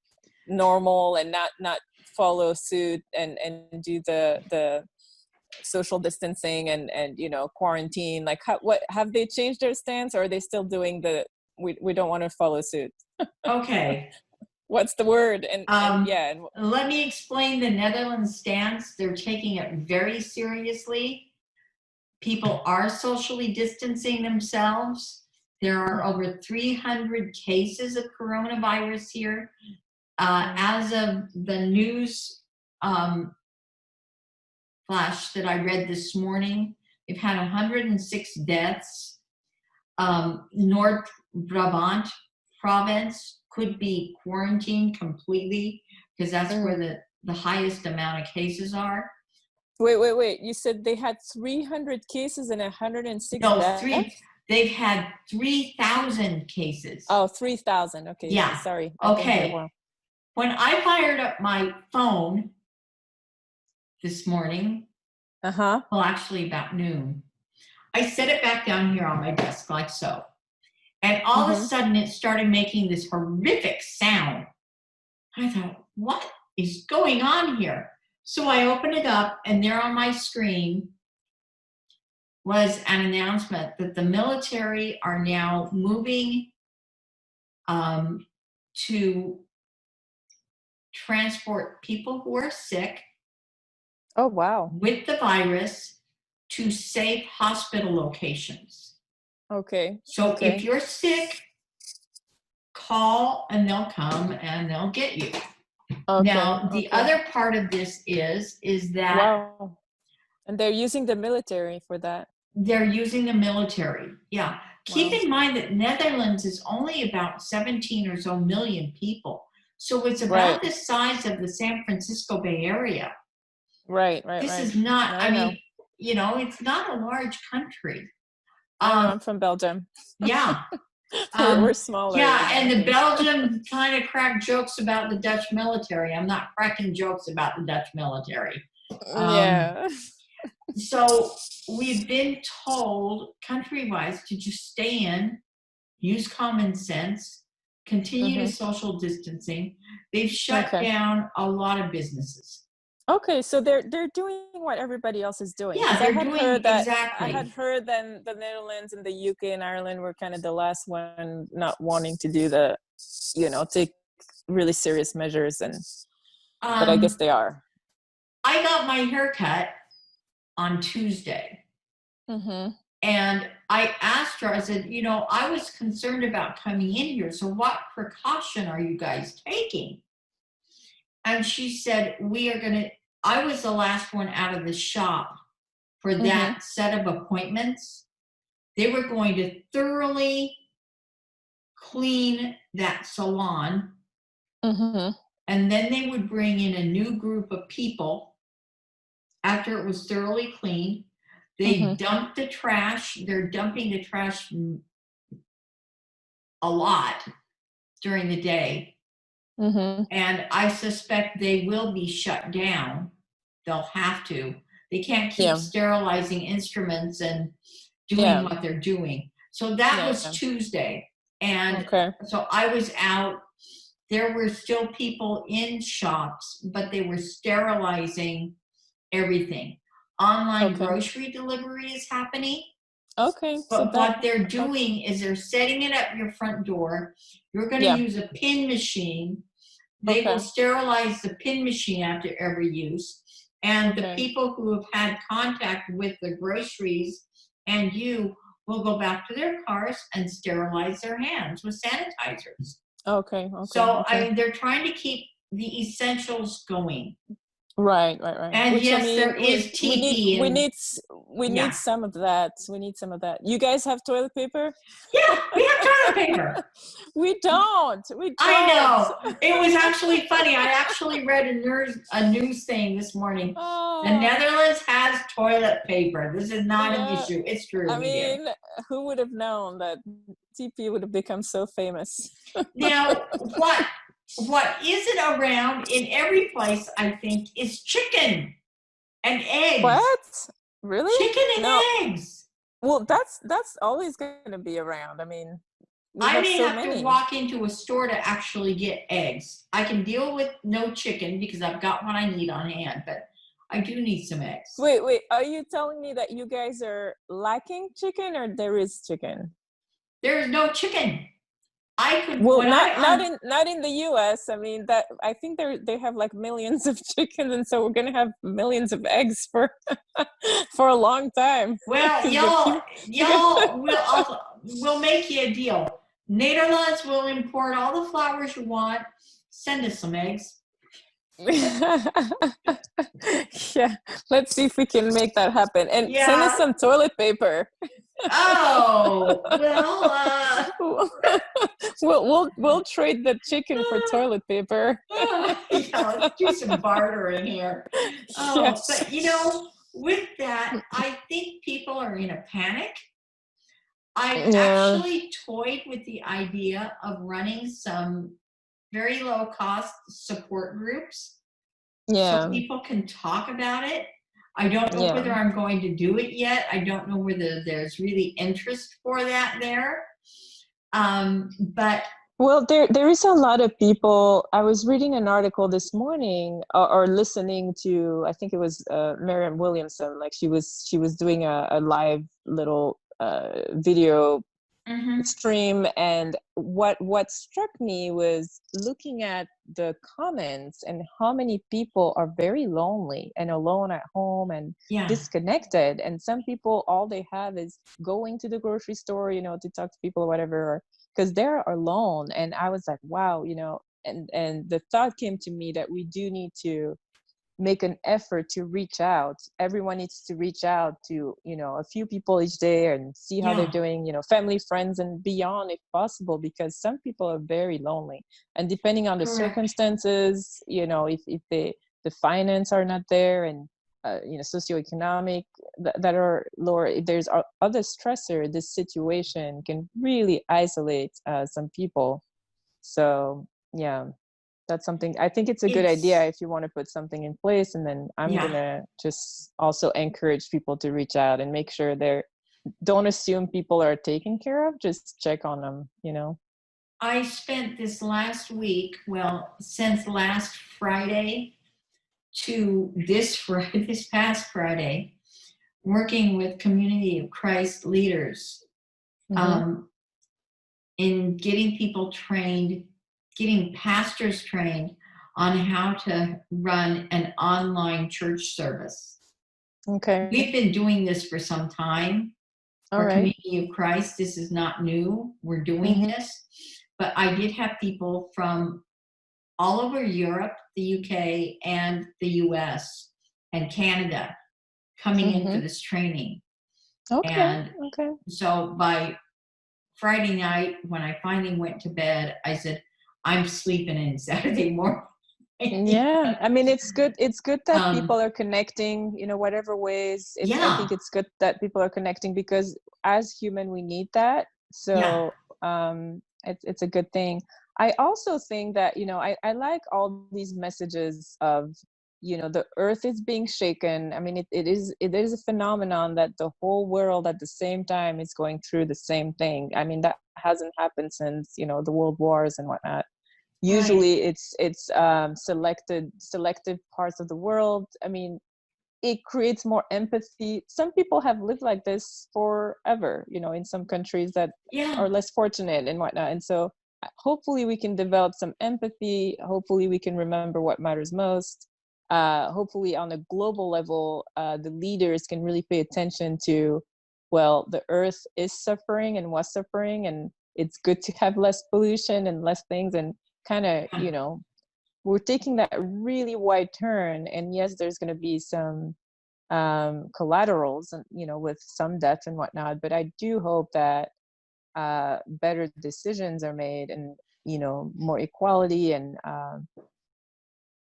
normal, and not follow suit and do the social distancing and you know, quarantine. Like, what have they changed their stance, or are they still doing the we don't want to follow suit? Okay. What's the word? And let me explain the Netherlands stance. They're taking it very seriously. People are socially distancing themselves. There are over 300 cases of coronavirus here. As of the news flash that I read this morning, we've had 106 deaths. North Brabant province could be quarantined completely, because that's where the highest amount of cases are. Wait. You said they had 300 cases and 106 deaths? They've had 3,000 cases. Oh, 3,000. Okay. Yeah. Sorry. Okay. When I fired up my phone this morning, well, actually about noon, I set it back down here on my desk like so. And all of a sudden it started making this horrific sound. I thought, what is going on here? So I opened it up, and there on my screen was an announcement that the military are now moving to transport people who are sick. Oh, wow. With the virus to safe hospital locations. Okay. So if you're sick, call and they'll come and they'll get you. Now, the other part of this is that... Wow. And they're using the military for that. They're using the military. Yeah. Keep Wow. in mind that Netherlands is only about 17 or so million people. So it's about the size of the San Francisco Bay Area. Right. This is not, I mean, it's not a large country. I know, I'm from Belgium. Yeah. We're smaller. Yeah, and the Belgium kind of crack jokes about the Dutch military. I'm not cracking jokes about the Dutch military. Yeah. So we've been told country-wise to just stay in, use common sense, continue to social distancing. They've shut down a lot of businesses. Okay, so they're doing what everybody else is doing. Yeah, they're doing exactly. I had heard that the Netherlands and the UK and Ireland were kind of the last one not wanting to do the, take really serious measures, but I guess they are. I got my hair cut on Tuesday. Mm-hmm. And I asked her, I said, I was concerned about coming in here. So what precaution are you guys taking? And she said, I was the last one out of the shop for that set of appointments. They were going to thoroughly clean that salon. Mm-hmm. And then they would bring in a new group of people after it was thoroughly cleaned. They dumped the trash. They're dumping the trash a lot during the day. Mm-hmm. And I suspect they will be shut down. They'll have to. They can't keep sterilizing instruments and doing what they're doing. So that was Tuesday. And so I was out. There were still people in shops, but they were sterilizing everything. Online grocery delivery is happening. Okay. But what they're doing is they're setting it up your front door. You're going to use a pin machine. They will sterilize the pin machine after every use. And the people who have had contact with the groceries and you will go back to their cars and sterilize their hands with sanitizers. Okay. So they're trying to keep the essentials going. Right. And which, yes, there is TP. We need some of that. We need some of that. You guys have toilet paper? Yeah, we have toilet paper. We don't. I know. It was actually funny. I actually read a news thing this morning. Oh. The Netherlands has toilet paper. This is not an issue. It's true. I mean, who would have known that TP would have become so famous? Now, what isn't around in every place, I think, is chicken and eggs. What? Really? Chicken and eggs. Well, that's always going to be around. I mean, I may have to walk into a store to actually get eggs. I can deal with no chicken because I've got what I need on hand, but I do need some eggs. Wait. Are you telling me that you guys are lacking chicken, or there is chicken? There is no chicken. Not in the U.S. I mean, that I think they have like millions of chickens, and so we're gonna have millions of eggs for a long time. Well, we'll make you a deal. Netherlands will import all the flowers you want. Send us some eggs. Yeah, let's see if we can make that happen, and send us some toilet paper. Oh, well, we'll trade the chicken for toilet paper. Let's do some bartering here. But with that, I think people are in a panic. I've actually toyed with the idea of running some very low cost support groups. So people can talk about it. I don't know whether I'm going to do it yet. I don't know whether there's really interest for that there. But well, there is a lot of people. I was reading an article this morning, or listening to, I think it was Marianne Williamson. Like she was doing a live little video stream, and what struck me was looking at the comments and how many people are very lonely and alone at home and disconnected, and some people, all they have is going to the grocery store, to talk to people or whatever, because they're alone. And I was like, wow, and the thought came to me that we do need to make an effort to reach out. Everyone needs to reach out to, a few people each day and see how they're doing, family, friends, and beyond if possible, because some people are very lonely. And depending on the circumstances, if the finance are not there, and socioeconomic that are lower, if there's other stressor, this situation can really isolate some people. So yeah, that's something, I think it's a good idea if you want to put something in place. And then I'm gonna just also encourage people to reach out and make sure don't assume people are taken care of, just check on them. I spent this last week, since last Friday to this past Friday, working with Community of Christ leaders in getting people trained, getting pastors trained on how to run an online church service. Okay. We've been doing this for some time. All right. Community of Christ, this is not new. We're doing this. But I did have people from all over Europe, the UK, and the US, and Canada coming in for this training. Okay. And so by Friday night, when I finally went to bed, I said, I'm sleeping in Saturday morning. Yeah, I mean, it's good that people are connecting, whatever ways. I think it's good that people are connecting, because as human we need that. So it's a good thing. I also think that I like all these messages of the earth is being shaken. I mean, it is a phenomenon that the whole world at the same time is going through the same thing. I mean, that hasn't happened since the world wars and whatnot. Usually it's selective parts of the world. I mean, it creates more empathy. Some people have lived like this forever, in some countries that are less fortunate and whatnot. And so hopefully we can develop some empathy. Hopefully we can remember what matters most. Hopefully on a global level, the leaders can really pay attention to, the earth is suffering and was suffering, and it's good to have less pollution and less things, and kind of, we're taking that really wide turn. And yes, there's going to be some collaterals, and with some death and whatnot, but I do hope that better decisions are made, and more equality, and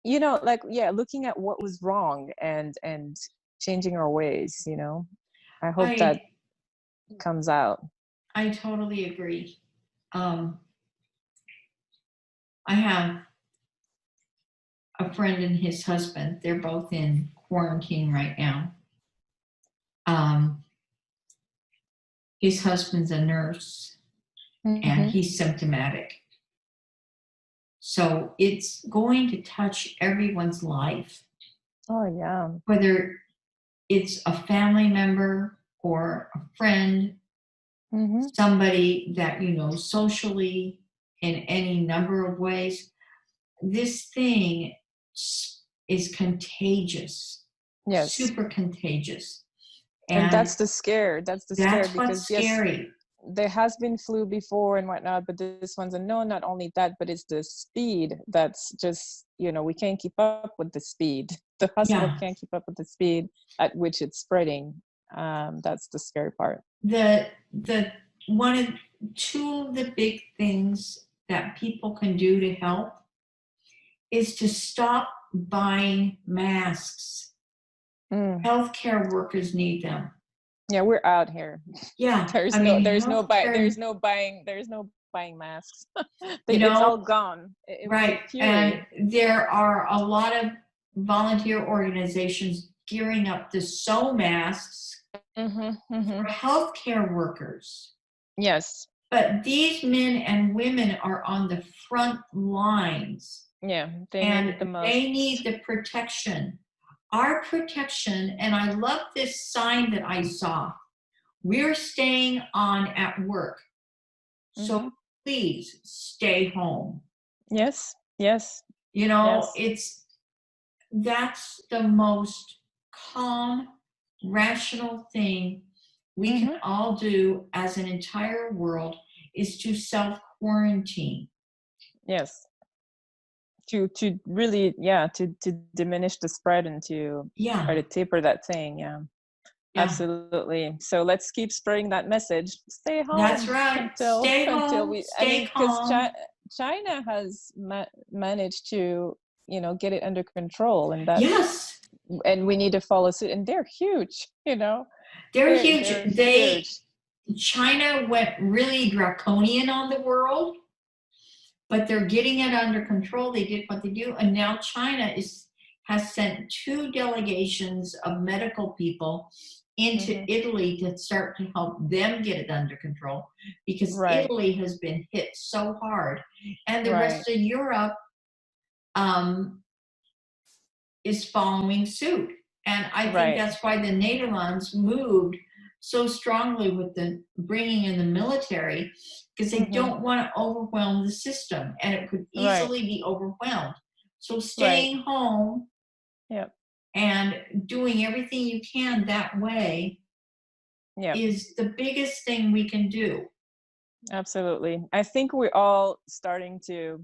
looking at what was wrong and changing our ways. I hope that comes out. I totally agree. I have a friend and his husband. They're both in quarantine right now. His husband's a nurse, and he's symptomatic. So it's going to touch everyone's life. Oh, yeah. Whether it's a family member or a friend, somebody that socially, in any number of ways. This thing is contagious. Yes. Super contagious. And that's the scare. That's because what's scary. Yes, there has been flu before and whatnot, but this one's unknown. Not only that, but it's the speed that's just, we can't keep up with the speed. The hospital can't keep up with the speed at which it's spreading. That's the scary part. Two of the big things that people can do to help is to stop buying masks. Healthcare workers need them. Yeah, we're out here. Yeah, there's no buying masks. It's all gone. Right, and there are a lot of volunteer organizations gearing up to sew masks for healthcare workers. Yes. But these men and women are on the front lines. Yeah, they need it the most. They need the protection. Our protection, and I love this sign that I saw. We're staying on at work. So please stay home. Yes. That's the most calm, rational thing we can all do as an entire world, is to self-quarantine. Yes. to really to diminish the spread and to try to taper that thing. Absolutely. So let's keep spreading that message. Stay home. That's right. Stay home. Stay calm. China has managed to, get it under control, and that's yes. And we need to follow suit. And they're huge. They're huge. China went really draconian on the world, but they're getting it under control. They did what they do, and now China has sent 2 delegations of medical people into Italy to start to help them get it under control, because Italy has been hit so hard, and the rest of Europe is following suit. And I think that's why the Netherlands moved so strongly with the bringing in the military, because they don't want to overwhelm the system, and it could easily be overwhelmed. So staying home and doing everything you can that way is the biggest thing we can do. Absolutely. I think we're all starting to,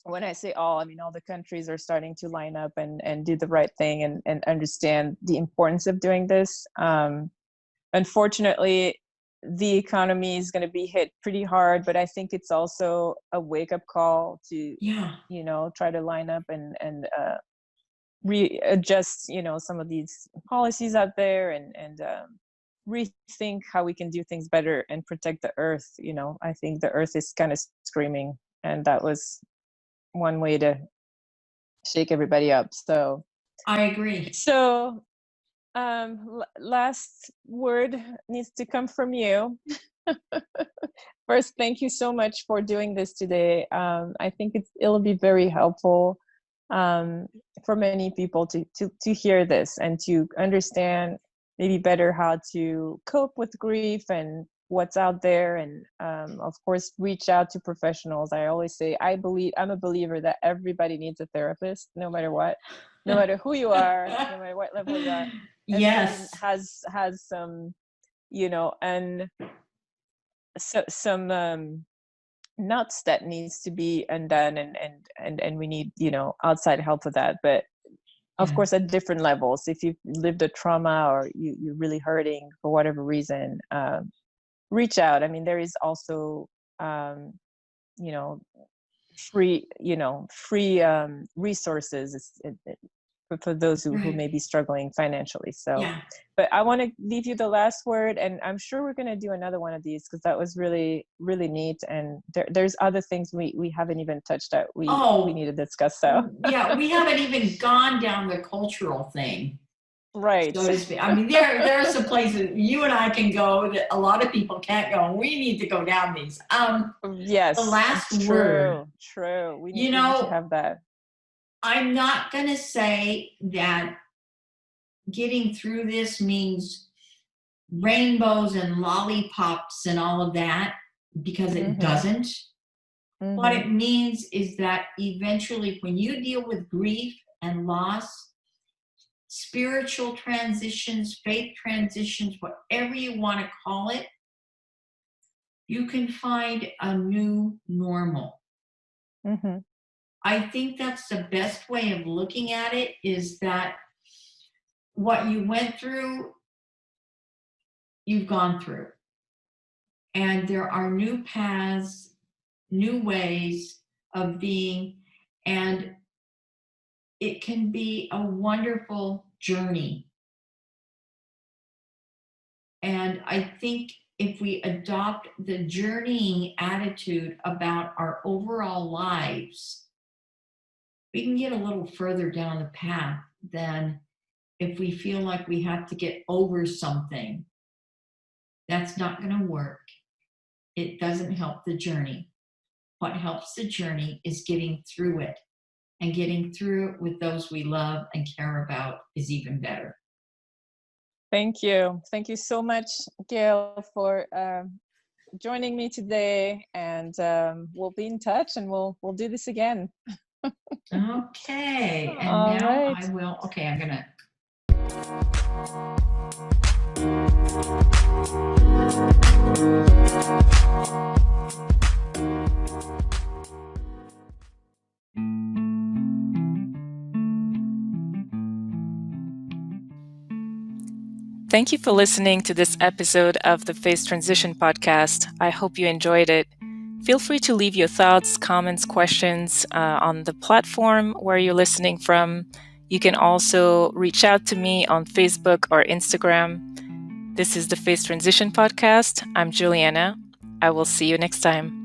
when I say all, I mean all the countries are starting to line up and do the right thing and understand the importance of doing this. Unfortunately, the economy is going to be hit pretty hard, but I think it's also a wake-up call to, try to line up and readjust, some of these policies out there and rethink how we can do things better and protect the earth. I think the earth is kind of screaming, and that was one way to shake everybody up. So I agree. So last word needs to come from you. First, thank you so much for doing this today. I think it'll be very helpful for many people to hear this and to understand maybe better how to cope with grief and what's out there, and of course reach out to professionals. I always say I'm a believer that everybody needs a therapist, no matter what, no matter who you are, no matter what level you are. Yes, has some, and some nuts that needs to be undone, and we need outside help with that. But of course at different levels. If you've lived a trauma or you're really hurting for whatever reason, reach out. I mean, there is also free resources for those who may be struggling financially. So but I want to leave you the last word, and I'm sure we're going to do another one of these because that was really, really neat, and there's other things we haven't even touched that we need to discuss. So we haven't even gone down the cultural thing, right, so to speak. I mean, there are some places you and I can go that a lot of people can't go, and we need to go down these. Yes, the last word. True. We need to have that. I'm not going to say that getting through this means rainbows and lollipops and all of that, because it doesn't. What it means is that eventually when you deal with grief and loss, spiritual transitions, faith transitions, whatever you want to call it, you can find a new normal. I think that's the best way of looking at it, is that what you went through, you've gone through. And there are new paths, new ways of being, and it can be a wonderful journey. And I think if we adopt the journeying attitude about our overall lives, we can get a little further down the path than if we feel like we have to get over something. That's not going to work. It doesn't help the journey. What helps the journey is getting through it, and getting through it with those we love and care about is even better. Thank you. Thank you so much, Gail, for joining me today, and we'll be in touch, and we'll do this again. Okay, and all now right. I will. Okay, I'm gonna. Thank you for listening to this episode of the Phase Transition Podcast. I hope you enjoyed it. Feel free to leave your thoughts, comments, questions on the platform where you're listening from. You can also reach out to me on Facebook or Instagram. This is the Phase Transition Podcast. I'm Juliana. I will see you next time.